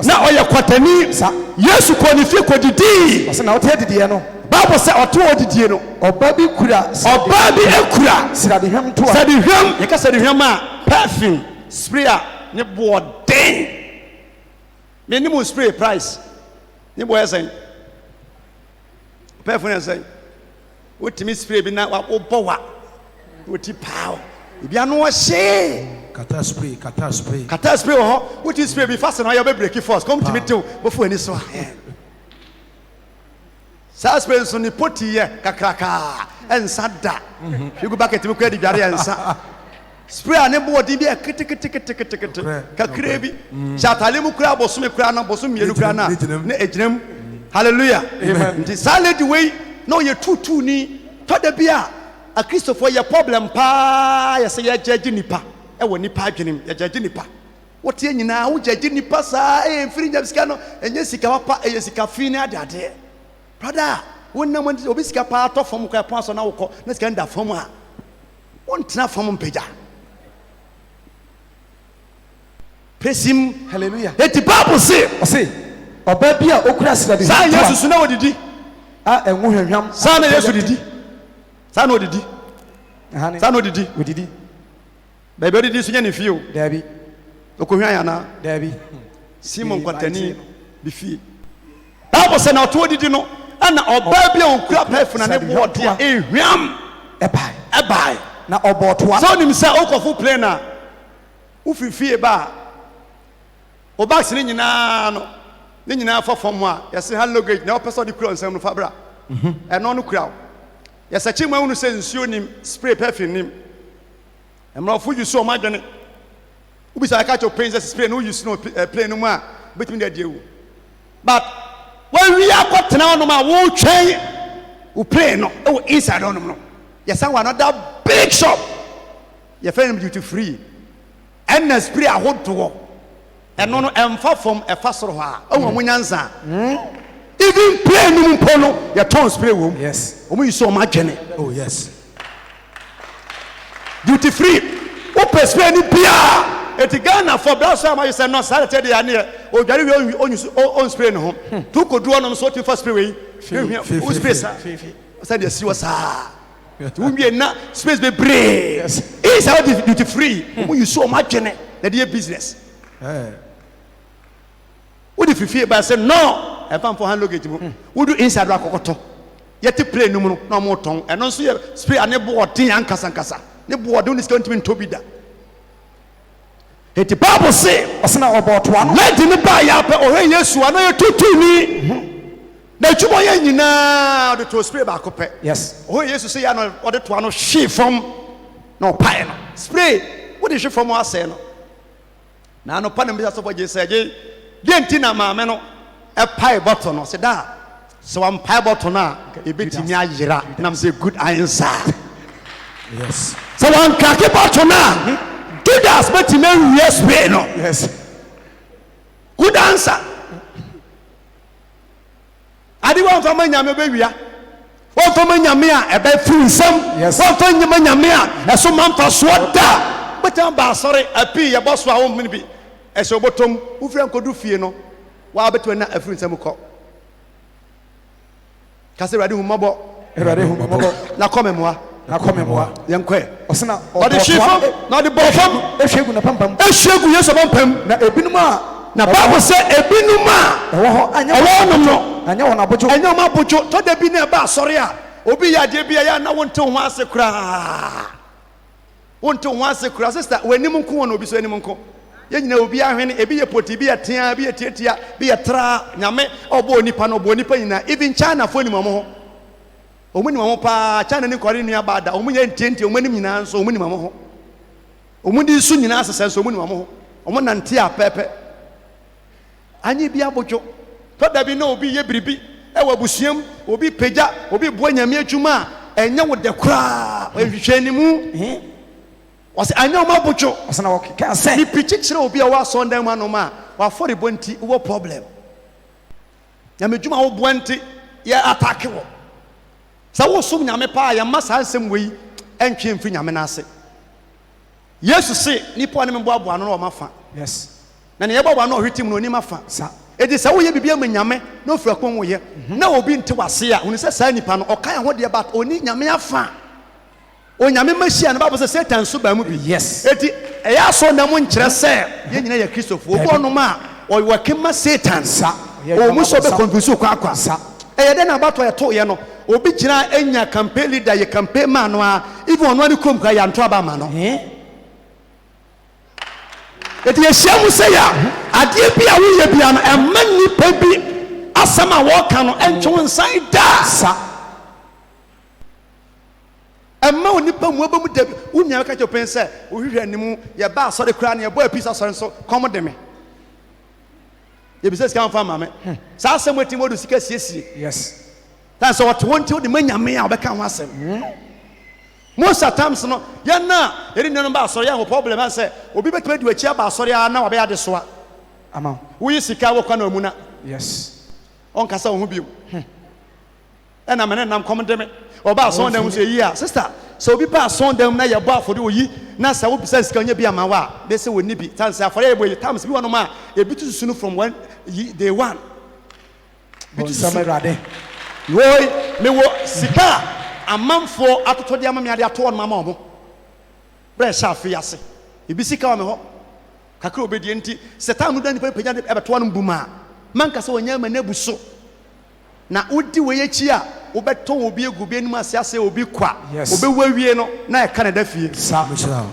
na oye kwatani Sa. Yesu ko ni fie ko didi Wasi na oti adidie no. Bible say oto odidie no Oba bi kura. oba bi ekura Sirade hwem to a. sadi hwam ye ka sadi hwam a perfume spray a ne bo den me ni mo spray price ne bo esen perfume esen wotimi spray bi na wo bowa woti paaw ebi anu o hye Kata spray. kata spray ho woti spray bi fast na yo be break force come to me too before ani so sa spray so ni poti ye kakraka ensa da figu bucket mi kwa di dware ensa spray ne bo di bi kete kakre bi chatale mu kura boso me kura na boso mienu kura na ne ejinam hallelujah amen nti salad way no ye tutu ni to da bia a Christopher ye problem pa ye se ye judge nipa e wo nipa adwenem ye judge nipa wote nyina wo judge nipa sa e mfiri nyam sika no enye sika papa e sika fi ni ade brother wonna mo obi sika pa to fam kwa pon so na wokọ na sika nda fam a wontena fam mpagya pesim hallelujah eti Bible say ọba bi a okura srade sa Yesu so na odidi a enwo hwehwam sa na Yesu didi sa na odidi sa na odidi baabi odidi so nya ne fie o dabi okohwan ya na dabi Simon kwatani bi fie Bible say na oto odidi no ana ọba bi a okura pefuna ne board ya ehwam ebai na obotoa so nim say okofu plane na ufifie ba obax ni nyina no ni nyina fa fom a yesi hand luggage na opeso de kura nsem no fabra eno no kura yesi chi mu se nsuo nim spray perfume nim emra fu use o madwene ubisa ka cho paint spray no use no plane no mu a betimi de adiewu but when we are kwatena no ma wo twen wo plane no e wo inside on no yesi another big shop you find duty free and the spray ahodo eno no emfa from efa soro ha owo mo nyansa even play no mpo no ya ton spray wo yes omo yi so o ma dwene oh yes duty free o spray ni bia eti Ghana for blast am you say no say tell dey ane o dware we on spray no ho tu ko duo no so ti fa spray we o spray sa say dey si wasa tu wie na space be brave yes is how duty free omo yi so o ma dwene na dey business Would if you feel by say no, I found for hand luggage. Would you inside Rakoto? Yet to play no more tongue, and also spray a nebo tin and casancasa. Nebo doing is going to be Tobida. The Bible say, about one, let him buy up or yes, one or two to me. Now, you may now to spray back up. Yes. Oh, yes, to say, I know what to one she from no pine. Spray. What is she from us? Now, no pun and what you say. Dentina mama no a pie bottle no said that so I'm pie bottle na e betimi ayira na am say good answer yes so I'm kake bottle na do that betimi yes way no yes good answer adi won fa manyame be wia won fa manyame a e be firi nsam won fa manyame a e so man fa so da betam ba sorry api ye boss wa won mini bi ese obotom ufira nkodu fie no wa beto na afiri nsam ko kase rade humabo na komemwa yenkwe osena ode shifam na ode bofam ehwegu na pampam ehwegu yeso pampam na ebinum a na Bible say ebinum a ewo ho anya wona bojo anya ma bojo to da bi na ba asore a obi ya de bia ya na wonte ho ase kura sister wenim nko wona obi so enim nko yenyina obi ahwene ebi ye poti bi atia bi etiatia bi tra nyame obo onipa no obo onipa nyina even China fo ni mamo ho omuni mamo pa China ni kwari nua bada omunye ntente omuni nyina nso omuni mamo ho omudi su nyina asese nso omuni mamo ho omunante a pepe anyi bi abojo to da bi na obi ye biribi e wabusuam obi peja obi boa nyame adwuma enye wo de kra ehwehwe ni mu wase anya ma bojo wase na wokeka say ni pichichire obi a wa sondan ma no ma wa for bonti wo problem nyame dwuma wo bonti ya attack wo sa wo sum nyame pa ya masa ansem wei entwe mfi nyame na ase Yesu se nipa ne mbo abo ano no ma fa yes na ne yebo abo ano hwetim no ni ma fa sa edi sa wo ye bibia ma nyame na ofura kon wo ye na obi nte wase a hunu se sa nipa no okan ho de ba oni nyame afa onyame machia na Bible say Satan so ba mu bi yes eti eya so na mu nkyere se ye nyina ye Kristofo obo no ma o wakema Satan sa o mu so be confuse kwa akwa sa eye de na bato ye to ye no obi gina enya campaign leader ye campaign man no a even ono ani krom ka ya nto aba ma no eti ye hia mu se ya ade bia wo ye bia no emani pa bi asama wo ka no entwo nsan da sa emma onipa mu abamu da unya ka chopen se ohwehwe animu ye ba asore kra na ye bo apisa asore so kom de me ye bisa sika mfa mame sa asem wetim odu sika siesie yes tan so what won't you the manyame a obeka ho asem most of times no ye na eri nenu ba asore ya ho problem an se obi betime du achi ba asore a na obe ya de soa ama wo yi sika wo kwa na omuna yes on kasa wo hu bi ɛna mene nam kɔm de me ɔba asɔn dɛm so yi a sister sɛ obi ba asɔn dɛm na yɛ bɔ afɔde oyi na sɛ wobisa sika nya bi ama wa be sɛ woni bi tan sɛ afɔre yɛ bɔ yi times bi wɔnom a ebi tu sunu from one day one bi tu sunu rade woi me wo sika amanfo atoto de ama me ade ato wɔnom ama ɔmo bre sha afi ase ebi sika wɔ me hɔ kakra obedie nti sɛ tan no da nipa pagya de ɛbɛto wɔnom buma man ka sɛ wɔnya ma na buso na udi we echi a wobeto obi egu bi anim ase ase obi kwa obi wawie no na e Canada fie sa Michelle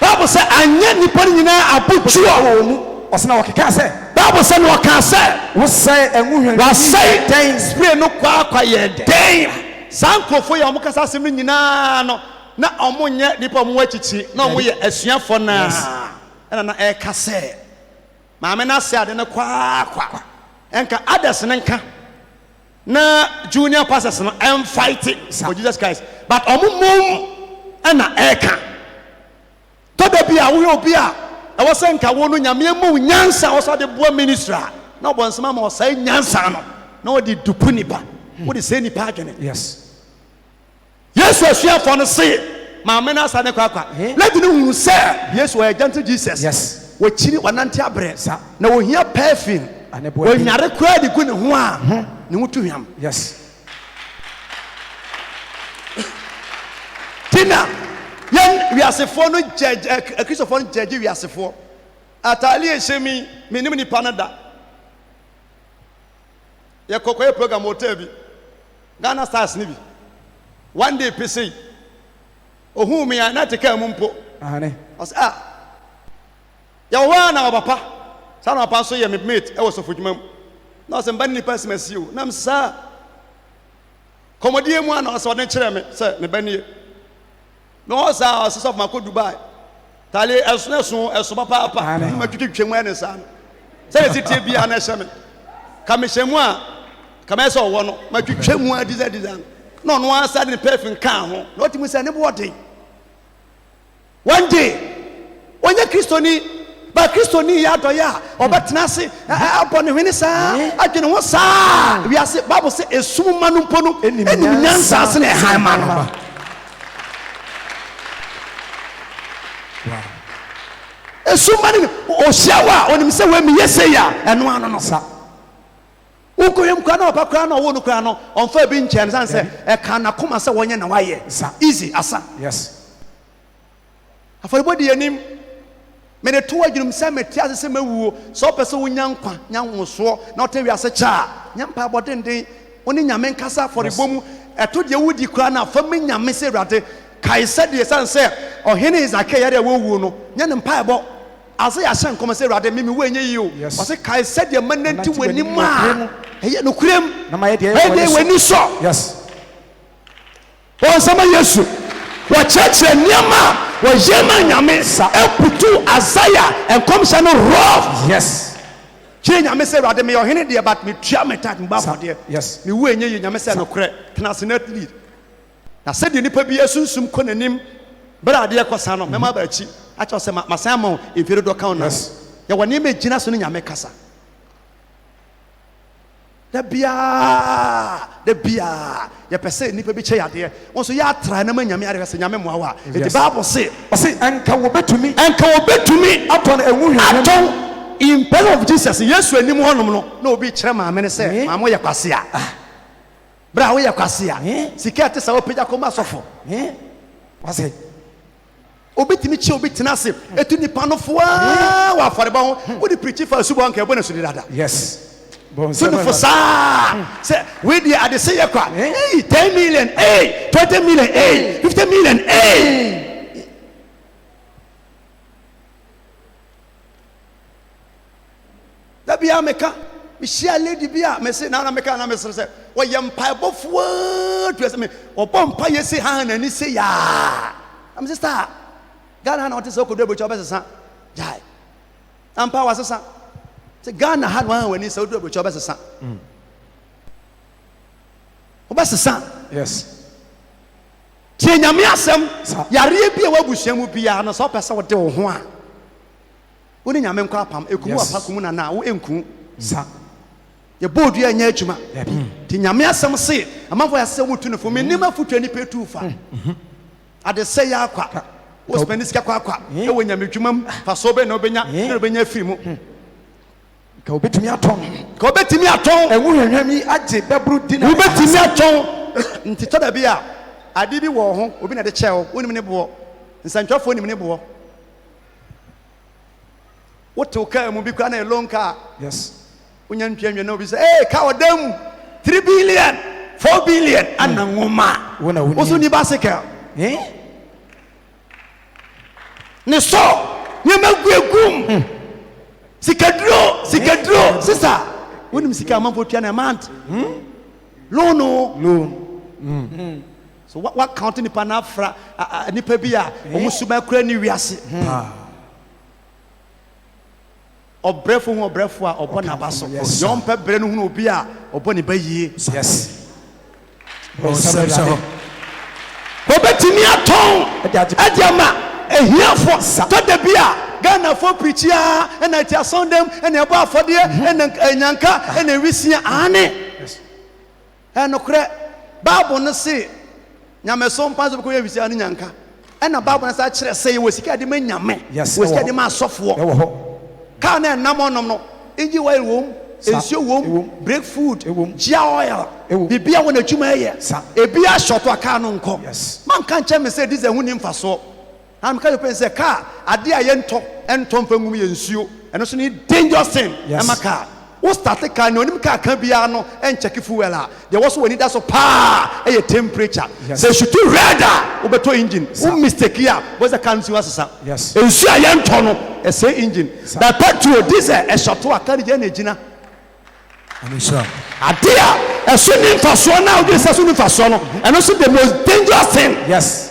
Bible say anya nipa nyina abotuo wo mu osena wokeka sɛ Bible say no waka sɛ wo sɛ enwuhwe wa sɛ den spray no kwa yɛ den sankrofo ya omukasa asem no nyina no na omonye nipa omo wachichi na omo yɛ asuafo na ɛna na ɛka sɛ maame na se ade ne kwa enka others ne nka na junior pastors no am fighting for Jesus Christ but omumum na eka to da bia wo obi a e wo se nka wo no nyame mu nyansa wo so de boa ministra na obonsema ma wo sai nyansa no na wo di dupu nipa wo di se nipa adwene yes Yesu asuafo no se maame na sa ne kwa let no hu se Yesu wa gentle Jesus yes wachiri wanante abre na wohia perfume wonyare kwa di gu ne ho a ne ho tuhwam yes tina yen wiasefo no Christopher no jeje wiasefo atali ehemi menim ni panada ye kokoye program hotel bi Ghana Stars ni bi one day pese ohu me na teka mu mpo ane ya wana papa sana papa so ye me mate e was ofudwuma na se mba ni pass masi o na msa komodie mu ana so de kire me se me bani no sa so of mako Dubai tale eso papa ma twitwetwe mu ene sa no se titie bia na hye me ka me hyemu a ka me se owo no ma twitwe mu a design no no ansa de perfume kan ho no timu se ne body one day onye Kristoni ba Kristoni ya do ya obetena se abone hwene sa adwene ho sa wi ase Bible say esum ma no mpo no enim nyansa ase na han ma no esum ma no o hyawa onim se we me yese ya eno ano no sa ukoyem kwa na opa kwa na wo no kwa no onfa bi nche san se e ka na koma se wonye na waye easy asa yes afaribodi yanim me de to adwum se meti ase se mawuo so pese wonya nkwa nya nwoso na otewi ase cha nya mpa bodenden oni nyame nkasa afaribom eto de wudi kra na afa me nyame se rade kai se de san se ohene Isaac ya de wowu no nya ne mpa ebo ase ya hye nkom se rade mimi wenye yi o ose kai se de mananti wanim a eye no kurem na ma ye de wani so yes on sama Yesu wa cheche niama wa yema nyame sa eputu Isaiah enkom se no rough yes che nyame se rade me ohene de but me tua me tat mba for de yes me wenye yi nyame se no kre kana se net lead na se de nipa bi asunsum konanim bra de ekosa no mema ba achi a cho se masan ma efere do kan no ya woni me gina so no nyame kasa da bia ya pese nipa bi che yade won so ya tra na ma nyame are se nyame mo awa the Bible say enka wo betumi upon enwuhwe in presence of Jesus Yesu anim honom no na obi kire maame ne se maamo ye kwase a bra wo ye kwase a sika te sa wo pagya koma sofo wase obi timi che obi tenase etu nipa no fo a wa afare ba ho wo di preach for subo anka ebo na sudi dada yes so no for sa say we dey ade say ye kwa 10 million 20 million 50 million da bia meka mi share lady bia me say na meka na me say wo ye mpa bofo to say me obo mpa ye say ha na ni say ya am sister Ghana na otese okodo ebocho obesesa jai ampa wasesa se Ghana had one when he said okodo ebocho obesesa obesesa yes tie nyame asem yare bia wabusuamu bia na so pese wo de wo ho a woni nyame nkwa apam ekumu apa kumu na wo enku sa ye bodu ya nya adwuma ti nyame asem se amanfo ya se wotu no fo me nima fotu ani petu fa ade se ya akwa wo spend sika kwa e wo nyame adwuma fa so be na obenya na obenya firi mu ka obetumi aton enwu hwehwam yi agye bebru di na obetumi aton nti to da bia ade bi wo ho obi na de kyɛw wonim ne bo nsantwafo onim ne bo woto ka mu bi kwa na loan car yes unya ntwanwe na obi say ka odam 3 billion 4 billion ana ngoma oso ni bicycle ne so ni maguegum sikadro sister wonim sika amamfo tua na month loan so what count ni panafra nipa bia omusuba kura ni wiase obrefo a obo na baso yon pe bre no hu obi a obo ne ba yie yes obetimi aton adiama ehiafo to da bia Ghana for preachia and I tell Sunday and about for the and Nyanka and Risia Ane and no cre Bible no say Nyame some pass ko Risia Nyanka and a Bible na say we sika de nyame we sika de ma sofo ka na nam no inji oil wom ensio wom break food gia oil bibia wona twuma ye ebia short aka no nko man kan che me say this ehuni mfaso am ka you say car ade aye ento mfa ngum ye nsuo eno so ni dangerous thing amaka wo start car no nim car kan bia no en check fuel a there was when that so pa e temperature say should to radar obeto engine wo mistake here was a can nsuo asesa nsuo aye ento no e say engine that petrol diesel e short wa car je na ejina amisa adia e so ni mfaso na wo say so ni mfaso no eno so the most dangerous thing yes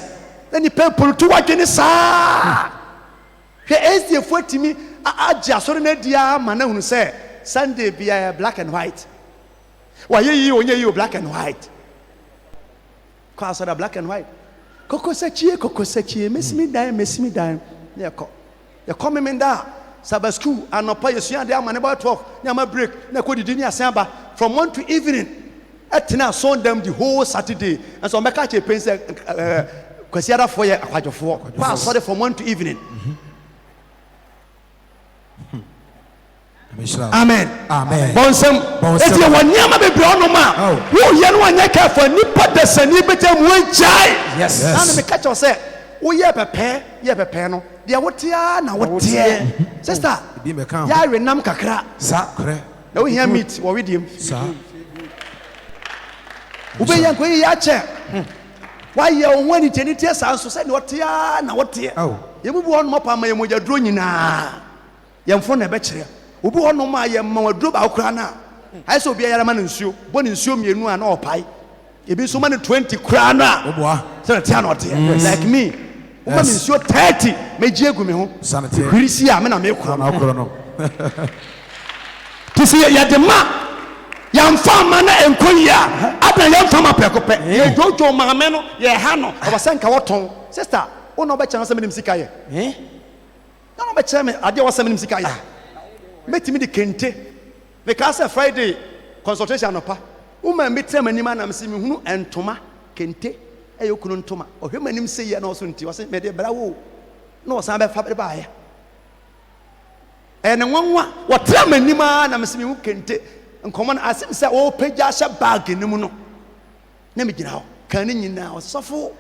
then people to watch any sa he SDF fotimi aja sori na dia ma na hunu say Sunday be black and white why you onye you black and white cause of black and white kokosachie mesimi dan ye come me da Sabbath school anopa yesua de amane about 12 na ma break na ko didi ni asan from 1 to evening etina son them the whole Saturday and so make a pense kwasiara for ye akwadwofo pa sorry from 1 to evening amen bonsam etie wonyama bebre onoma wo ye no anya ka fa nipa desani betem wonchai yes na me catch you say wo ye pepe no de wotia na wotie sister ya renam kakra sa kre na wo hia meat wo wediem sa wo be yan ko ya che why you when it any tears and so say wotia na wotie ye bubu onoma pa ma ye mojaduro nyina ye mfo na be kire obi hono ma ye ma waduro ba okra na ai so obi ayara ma nsuo bo ne nsuo mienu a na opai ebi so ma ne 20 kra na oboa so tia na ote like me o ma nsuo 30 meji egu me ho krisi a me na me kro no tisi ya de ma ya mfa ma na enkoyia ada ya mfa ma pekope ye jojo ma me no ye ha no obasanka woton sister wo no be chan se me nim sika ye no be chan me ade wo se me nim sika ye metimi de kente because Friday consultation opa uma metem anima na mse me hunu entoma kente eyokunu ntoma ohwe manim se ye na oso nti wase me de brawo na osan be fa ba ya ene nwanwa wotra manima na mse me hu kente nkomo na asim se o pagya sha bag ni mu no na me gina ho kan ni nyina osofo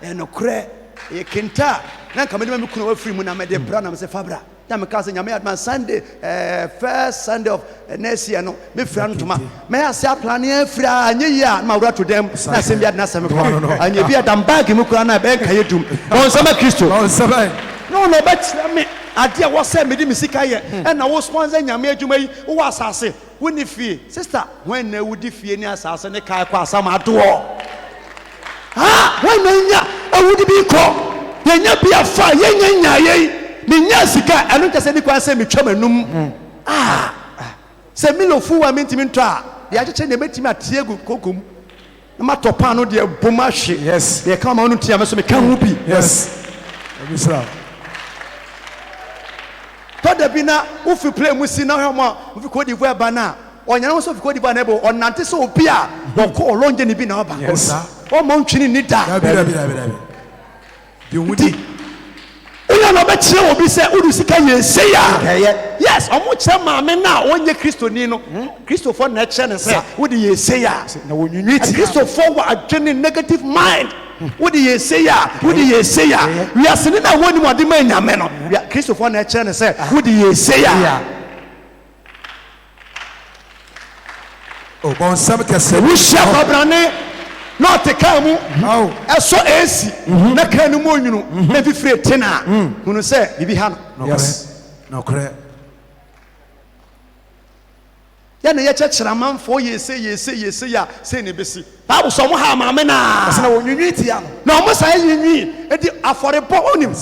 ene kure ye kenta na kamede me kuna wa free mu na me de bra na mse fabra ya me kase nyame adman Sunday first Sunday of next year no me fra ntoma me ase plan ya fra anye ya ma wura to dem na sem bia na sem ko anye bia dam bag mu kura na be kan yedum on sama Kristo no bet me ade a wo se me di misika ye e na wo sponsor nyame adwuma yi wo asase wo ni fie sister when na wudi fie ni asase ne kai kwa asama ado when na nya awudi bi ko yenya bia fa yenya nya ye minya sika anu tese ni kwa se metwa manum se milofu wa mentimi ntwa de acheche ne metimi atiegu kokom na matopa no de boma hwe yes de ka ma no tia me so me ka hu bi yes amisa to da bi na ufi play musi na hwe mo ufi ko di vo eba na onyana so Cote d'Ivoire nebo onante so obi a woko olonje ni bi na oba Yes. o mo ntwini ni da Dabi. The wudi. una no be kire obi se udu sika ye se ya yes omo kire maame na onye Kristo ni no Kristofo na kire ne se udi ye se ya Na wonyunyi ti. Kristofo wa adwene negative mind udi ye se ya we are sitting na woni mo de ma nyame no Kristofo na kire ne se udi ye se ya Oh, bon sam kese. we share obrane not the kamu Oh. eso esi na kanu mo nwunu na fifire tena hunu se bibi ha no Yes. No correct. ya na ye chechira manfo ye se ya se ne besi Bible so mo ha maame na Na wonyunyi ti ya no. na mo sa yinyi edi aforebo onim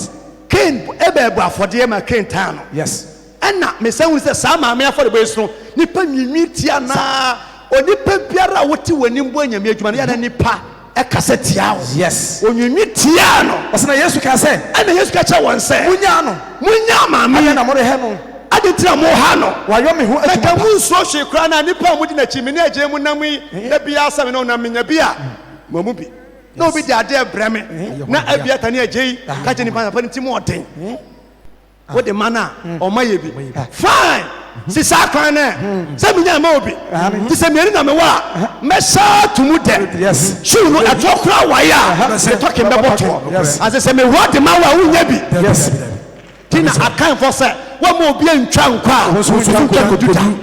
Cain ebebu afode ma Cain tan no Yes. ɛna mesanwu sɛ saa maame afɔrebɔ yi so nipa nwinwi tia na onipa biara a wote w'anim bɔ nyame adwuma no yɛ na nipa ɛkasa tia wo Yes. onwinwi tia no Ɔsɛ na Yesu ka sɛ, ɛna Yesu ka kyerɛ wɔn sɛ munya no. munya maame Ayɛ na mo de he no. ade tira mo ha no Wayɔ me ho mɛka adwuma. mu nsuo hwee koraa na nipa a modi n'akyi me ne agye mu nam yi na bia asɛm na ɔnam menya bi a ma mu bi na obi de adeɛ brɛ me na abia tane agye yi ka kyerɛ nipa napa no nti mu ɔden wode ma no a ɔma yɛ bi fine si saa kwan no sɛ menya ma obi nti sɛ miɛni na mewɔ a mɛsaa to mu dɛ Yes. hyew no ɛtoɔ koraa wayɛ a metɔke mbɛbɔ toɔ Yes. ase sɛ mewɔ de ma wo a wonya bi Yes. nti na akanfo sɛ wɔma obi antwa nkɔ a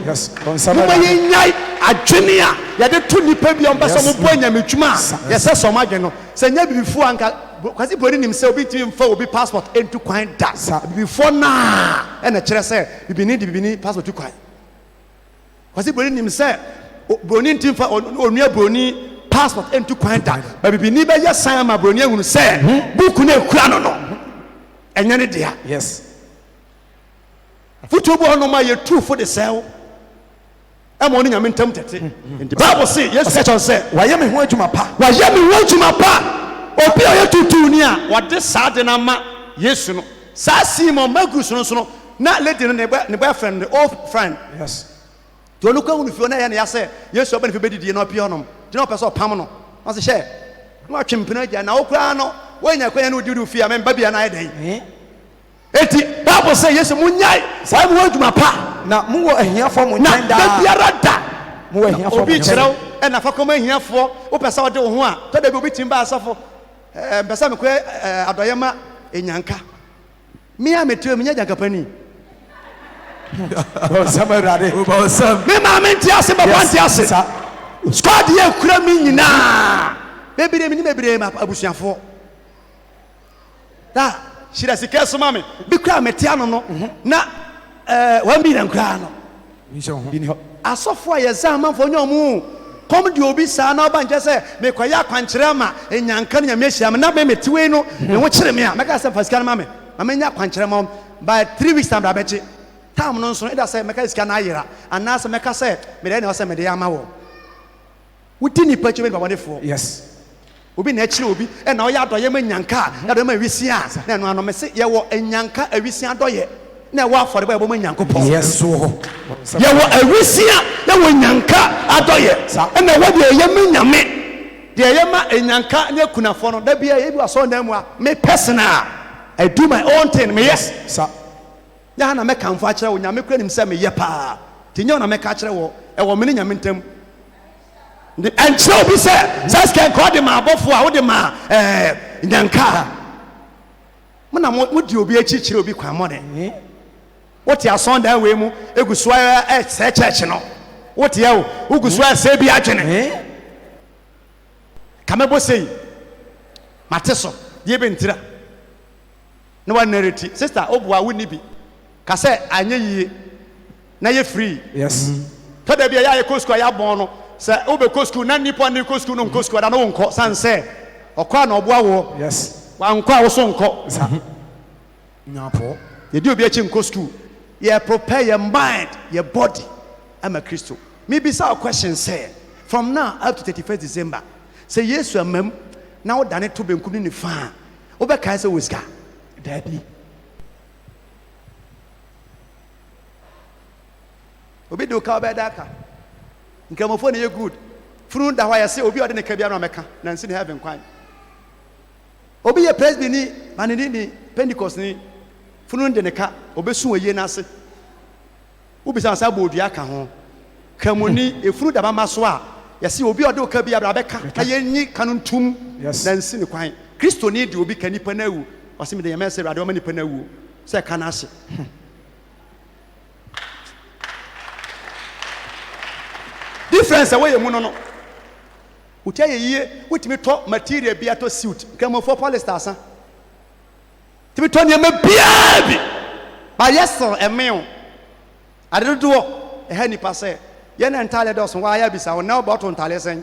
Yes. Bon sam. moma yɛnyae adwene a yɛde to nnipa bi a ɔmpɛ sɛ mobɔ anyame dwuma a yɛsɛ sɛ ɔma adwene no sɛ nyɛ bibifoɔ anka kwasi bɔne nim sɛ obi tumi mfa obi passport ɛntu kwan da bibifoɔ naa ɛna kyerɛ sɛ bibini de bibini passport tu kwan kwasi bɔne nim sɛ buroni nti mfa onua buroni passport ɛntu kwan da ba bibini bɛyɛ san ama buroni ahunu sɛ buku no ekura no no ɛnyɛ ne dea Yes. fotuo bi hɔnom a yɛtuufo de sɛw ɛma ɔne nyame ntam tɛte nti bible se yesu ka kyerɛ sɛ Wayɛ me ho adwuma pa. wayɛ me ho adwuma pa obi a ɔyɛ tutuuni a wɔde saa de no ama yesu no saa simon magus no so no na lady no ne boyfriend ne old friend Yes. nti ɔno kɔ hunu fie na ɛyɛ ne ya sɛ yesu ɔbɛ ne fie bɛdidie na ɔpie hɔnom nti na ɔpɛ sɛ ɔpam no na ɔse hyɛ na watwe mpena agya na wo koraa no woanya kwanya ne wodi wo fie a memba bia na ayɛ dɛn enti bible sɛ yesu monyae saa mu hɔ adwuma pa Na mo wɔ ahiafo mo na nkyɛn da daa. biara da Mo wɔ ahiafo mo obi nkyɛn. kyerɛw ɛna fa kɔma ahiafoɔ wopɛ sɛ wode wo ho a tɔda bi obi tim ba asɔfo mpɛ sɛ mekɔyɛ adɔyɛ ma ɛnyanka me a meteo menyɛ gyankapani Bon sam awurade. Bon sam. me maa me nte ase bɛbɔ nte ase Sa. squad yɛ kura me nyinaa bebree me ne bebree ma abusuafoɔ da hyira sika soma me bi kura mete ano no na wɔn bi na nkura no Nhyɛ ho. asɔfo a yɛsɛ amanfoɔ nyɛ ɔmo kɔm de obi saa na ɔba nkyɛ sɛ mekɔyɛ akwankyerɛ ma ɛnyanka no nyame ahyia me na memetiwei no me ho kyere me a mɛka sɛ fa sika no ma me ma menya akwankyerɛ ma by 3 weeks time da bɛkye tam no nso no ɛda sɛ mɛka sika no ayera anaasɛ mɛka sɛ mede ɛne wɔ sɛ mede ama wɔ wodi nipa akyi bɛne babɔnefoɔ Yes. obi na akyerɛ obi ɛna ɔyɛ adɔyɛ ma nyanka a na adɔyɛ ma awisia a na ɛno ano mɛse yɛwɔ anyanka awisia adɔyɛ na ɛwɔ afɔre bɔ yɛbɔ ma nyankopɔn Yes. So ho. yɛwɔ awisia yɛwɔ nyanka adɔyɛ ɛna ɛwɔ deɛ ɛyɛ ma nyame deɛ ɛyɛ ma anyanka ne akunafoɔ no da bia yɛbi asɔre dan mu a me personal I do my own thing meyɛ Sa. nyɛ ha na mɛkamfo akyerɛ wo nyame kura nim sɛ meyɛ paa nti nyɛ wo na mɛka akyerɛ wɔ ɛwɔ me ne nyame ntam ɛnkyerɛ obi sɛ sɛ sika nka wode ma abɔfoɔ a wode ma nyanka mo na mode obi akyikyerɛ obi kwan mmɔne wote asɔndan wei mu egu so sɛ kyɛkye no wote yɛ wo wogu so sɛ bi adwene kamɛbɔ sei mate so deɛ bɛntira na wanareti sister oboa wonni bi ka sɛ anyɛ yie na yɛ free Yes. tɔda bi a yɛayɛ kɔ sukuu a yɛabɔn no sɛ wobɛkɔ sukuu na nnipa ne kɔ sukuu no nkɔ sukuu da na wonkɔ sane sɛ ɔkɔ a na ɔboa woɔ Yes. wankɔ a wo so nkɔ Sa. Nyapo. yɛdi obi akyi nkɔ sukuu yɛ prepare your mind your body ama kristo mebisa a question sɛ from now up to 31st December sɛ yesu amam na wodane to benkum ne nifa a wobɛkae sɛ wɔ sika Dabi. obi de woka wobɛda aka nkramofo ne good funu da hɔ yɛ sɛ obi ɔde ne ka bia no mɛka na nsi ne heaven kwan obi yɛ presby ni manini ni Pentecost ni funu de ne ka obesu oye na ase ubisa sa bo odua ka ho kamuni efunu da mama so a yɛ sɛ obi ɔde ka bia bra bɛka ka yɛnyi ka no ntum na nsi ne kwan Kristo ni de obi ka nipa na awu ɔsɛ me de yɛmɛ sɛ rade ɔma nipa na awu sɛ ka na ase difference away mu no no utia ye utimi to material bia to suit kramofo polyester asa timi to ne ma bia bi ba yeso emeo adedo e ha nipa se ye na ntale do so wa ya bisa wo na obo to ntale sen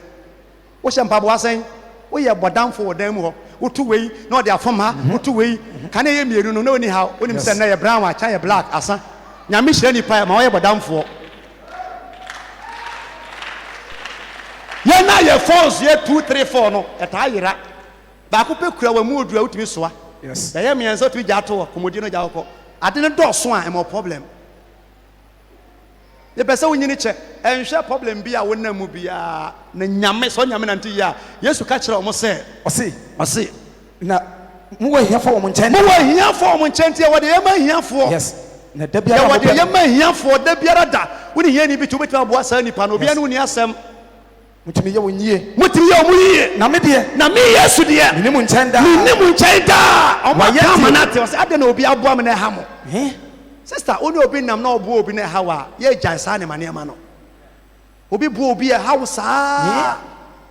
wo hye mpabo asen wo ye bodamfo wo dan mu ho wotu wei na ode afoma wotu wei ka na ye mienu no na oni ha onim se na ye brown a cha ye black asa nyame hye nipa ma wo ye bodamfo yana ye phones ye 2 3 4 no eta yira ba ko pe kura wa mu odua utimi soa yes ye mienso tu gya to komodi no gya ko ade ne do so a e problem ye pese wonyini che enhwe problem bi a wona mu bia na nyame so nyame nanti ya Yesu ka kire omo se ose na mu wa hia fo omo nchen mu wa hia fo omo nchen tie wo de ye ma hia fo yes na da biara wo de ye ma hia fo da biara da woni hia ni bi tu betima boa sa nipa no bia no ni asem mutimi ye wonye omuye na me de na me Yesu de ni mu nchen da o ma ya manate o se ade na obi aboa me na ha mo sister oni obi nam na obo obi na ha wa ye gyan sa ne mane ma no obi bo obi e ha wo sa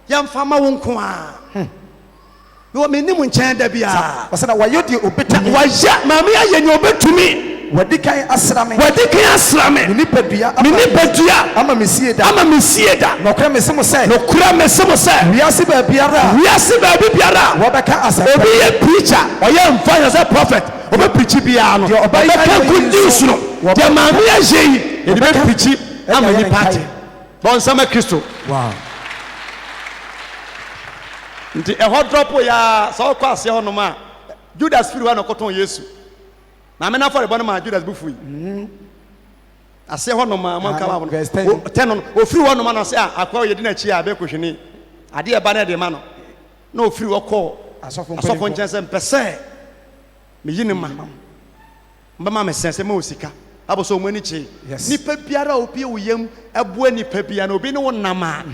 ya mfa ma wo nko a me ni mu nchen da bia o se na wa yodi obeta wa ya ma me aye ni obetumi wadikan asrame ni pedua ama mesie da no kra me semo se wiase ba biara wo beka asafo obi ye preacher or ye mfa as a prophet obi preach bia no beka good news no de ma me aye e be preach ama ni party bon sama Kristo wow nti e ho drop ya so kwa ase ho no ma Judas firi wa no koton Yesu na me na for the bottom of Judas bufu yi ase ho no ma ka wa no 10 no ofiri ho no ma no se akwa ye di na chi a be kohwini ade e ba na de ma no na ofiri wo ko asofo nchen mpese me yini ma mbama me sense me osika aboso mo ni chi nipa biara obi uyam eboa nipa bia na obi ne wo nam a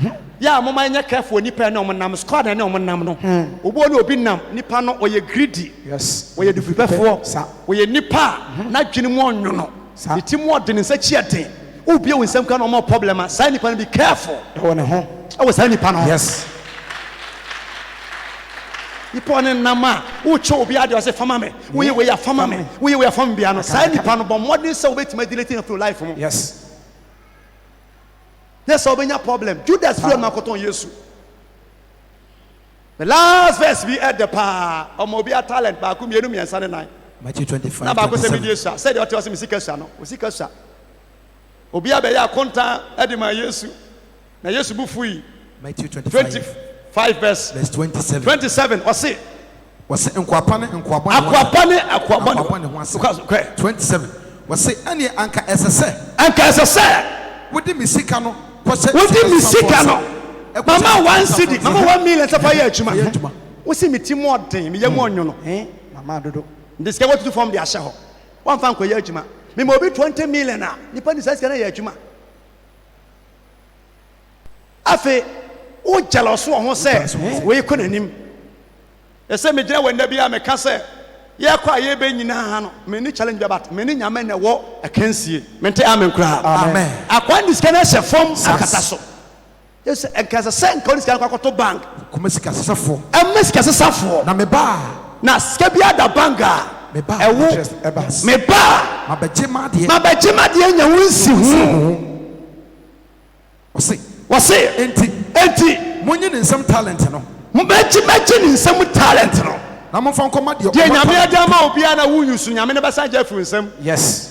ya mama nya careful nipa na omnam squad na omnam no obo ne obi nam nipa no oye greedy oye difipefo oye nipa na dwene mu onwo no iti mu odene nsa chi aden obi e wonsam ka no mo problem a sai nipa no be careful e wo ne ho e wo sai nipa no yes nipa ne nama wo cho obi ade o se fama me wo ye we ya fama me wo ye we ya fama bia no sai nipa no bo modern say obetima deleting of your life mo yes that's how benya problem Judas fear makoton Yesu the last verse we at the pa omo obi a talent ba ku mienu miensa ne nan Matthew 25 na ba ko se mi Yesu said what was misika sha no osika sha obi a be ya konta e de ma Yesu na Yesu bu fui Matthew 25 verse 27 wase nkwapa ne 27 wase ane anka esese wodi misika no mama 1 cedi mama 1 million safa ya adwuma wo se meti mo den me yam onyo no mama dodo this guy what to form the asha ho wan fan ko ya adwuma me mo bi 20 million a nipa ni sasa na ya adwuma afi o jealous wo ho se we ko nanim ese me gina wanda bia me ka se ye kwa ye be nyina ha no me ni challenge be bat me ni nyame na wo akansie me nte amen kra amen akwan dis kana se form akata so yes enkasa sen ko dis kana kwato bank kuma sika sesafo sika sesafo na me ba na sika bia da banka me ba ewo me ba mabejema de nya wonsi hu wase enti monye ne nsam talent no mobejima ni nsam talent no na mo fa nkoma de nyame adama obi na wunyusu nyame ne basa ja fu nsam yes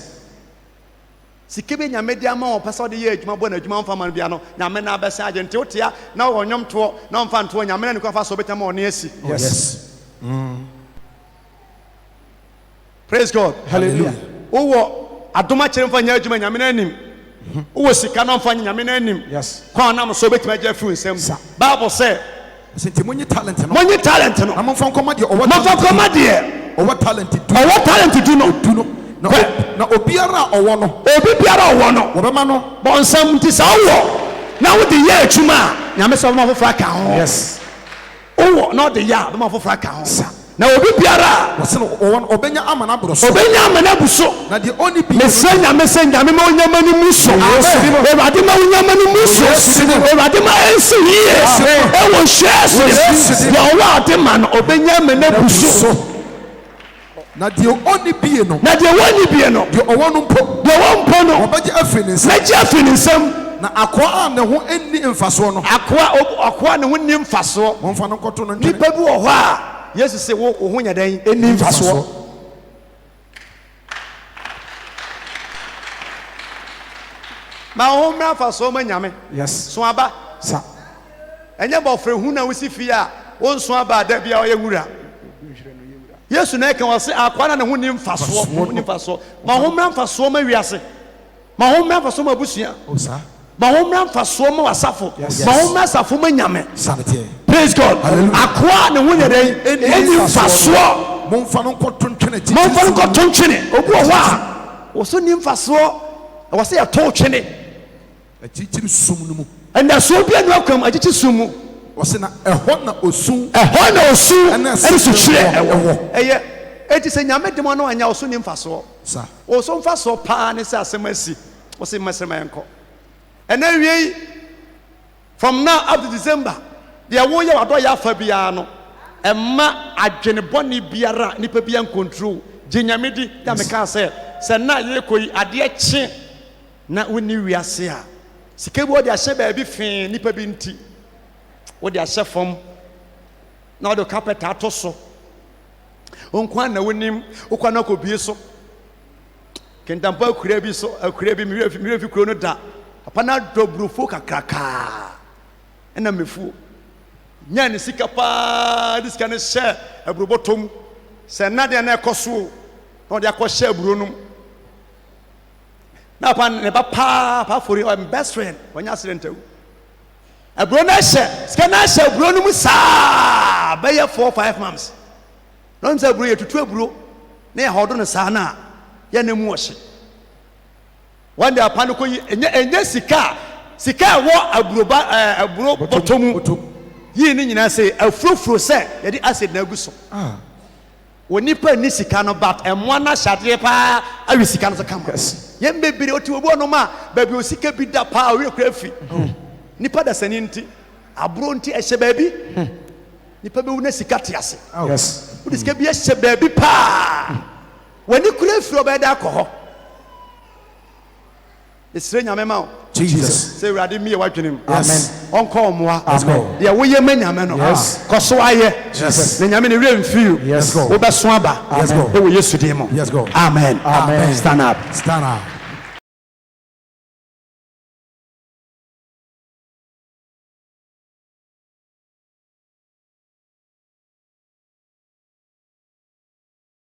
sikebe nyame de ama opasa de ye adwuma bo na adwuma mfa man bia no nyame na basa agye nte otia na wonyom to na mfa nto nyame na ne kwa fa so betama one asi yes praise God hallelujah owo adoma kire mfa nya adwuma nyame na anim wo sika no mfa nyame na anim Yes. kwa nam so betima gya firi nsɛm Bible say Senti monye talent no. monye talent no Na momfa nkɔma deɛ ɔwɔ mfa kɔma deɛ ɔwɔ talent du. ɔwɔ talent du no Na obiara a ɔwɔ no. obi biara ɔwɔ no Wɔbɛma no. bɔnsɛm nti sɛ wowɔ na wode yɛ adwuma a nyame sɛ ɔbɛma foforɔ aka ho Yes. wowɔ na ɔde yɛ a ɔbɛma foforɔ aka ho na obi biara Wɔse no ɔwɔ no ɔbɛnya ama no aboro so. ɔbɛnya ama no abu so Na deɛ ɔni bi. mesrɛ nyame sɛ nyame ma wonyama no mu so awurade ma wonyama no mu so awurade ma ɛnsi yie ɛwɔ nhyɛ so deɛ ɔwɔ ade ma no ɔbɛnya ama no abu so Na deɛ ɔni bie no. na deɛ wɔnni bie no Deɛ ɔwɔ no mpo. deɛ wɔmpo no Ɔbɛgye afiri ne nsam. mɛgye afiri ne nsam Na akoa a ne ho ɛnni mfasoɔ no. akoa ne ho nni mfasoɔ Momfa no nkɔto no ntwene. nipa bi wɔ hɔ a yesu sɛ wo ho nyɛ dɛn ɛnni mfasoɔ ma wo ho mmra mfasoɔ ma nyame Yes. so aba Sa. ɛnyɛ bɔfrɛ hu na wosi fie a wonso aba a da bia ɔyɛ wura yesu na ɛka wɔ se akoa na ne ho nni mfasoɔ ma ho mmra mfasoɔ ma wiase ma ho mmra mfasoɔ ma abusua O sa. ma ho mmra mfasoɔ ma wasafo Yes. ma ho mmra asafo ma nyame Sanete. praise god Hallelujah. akoa ne ho nyɛ dɛn ɛnni mfasoɔ Momfa no nkɔto ntwene. mɔmfa no nkɔto ntwene obi wɔ hɔ a wɔ so nni mfasoɔ ɛwɔ sɛ yɛto twene Akyirikyiri sum no mu. ɛnɛsoɔ bi anu akwam agyekye sum mu Wɔse na ɛhɔ na osu. ɛhɔ na osu Ɛne ɛne sotwerɛ ɛwɔ. ɛwɔ ɛyɛ eti sɛ nyame dem no anya ɔso ni mfasoɔ Sa. ɔso mfasoɔ paa ne sɛ asɛm asi wɔsɛ mmɛsɛm ɛnkɔ ɛnɛ wie yi from now up to December deɛ woyɛ wadɔ yɛ afa biara no ɛma adwenebɔne biara nipa bi nkontrol gye nyame di da meka sɛ na yɛkɔ yi adeɛ kye na wonni wiase a sika bi wɔde ahyɛ baabi fee nipa bi nti wɔde ahyɛ fam na wɔde carpet ato so onkwa na wonim wokwa na kɔbie so kentampa akura bi so akura bi mmerɛ fi kuro no da papa na dɔbrofo kakrakaa ɛna mefuo nya ne sika paa de sika no hyɛ aburobɔtɔm sɛ nadeɛ na ɛkɔ so na ɔde akɔhyɛ aburo no mu na papa ne ba paa fori ɔyɛ best friend wɔnyɛ accident awu aburo no hyɛ sika no ahyɛ aburo no mu saa bɛyɛ 4-5 months na ɔn sɛ aburo yɛ tutu aburo na yɛ hɔdo no saa na yɛ ne mu ɔhye wɔn de apa no kɔ yi ɛnyɛ sika ɛwɔ aburo bɔtɔ mu yii ne nyinaa sɛ afurofuro sɛ yɛde acid na agu so wɔ nipa ni sika no but ɛmoa no ahyɛdeɛ paa awi sika no so kama yɛn bebree ɔte obi ɔnom a baabi osika bi da paa ɔyɛ kura fi nipa dasani nti aburo nti ɛhyɛ baabi nipa bɛwu na sika te ase wode sika bi ɛhyɛ baabi paa wɔne kura fi ɔbɛyɛ akɔ hɔ ɛsire nyame ma wo Jesus. sɛ awurade miyɛ w'adwene mu Amen. ɔnkɔ ɔmmoa Amen. deɛ woyɛ ma nyame no Yes. kɔ so ayɛ Jesus. na nyame ne werɛ mfiri Yes, God. wobɛso aba Yes, God. ɛwɔ yesu din mu Yes, God. amen Amen. stand up Stand up.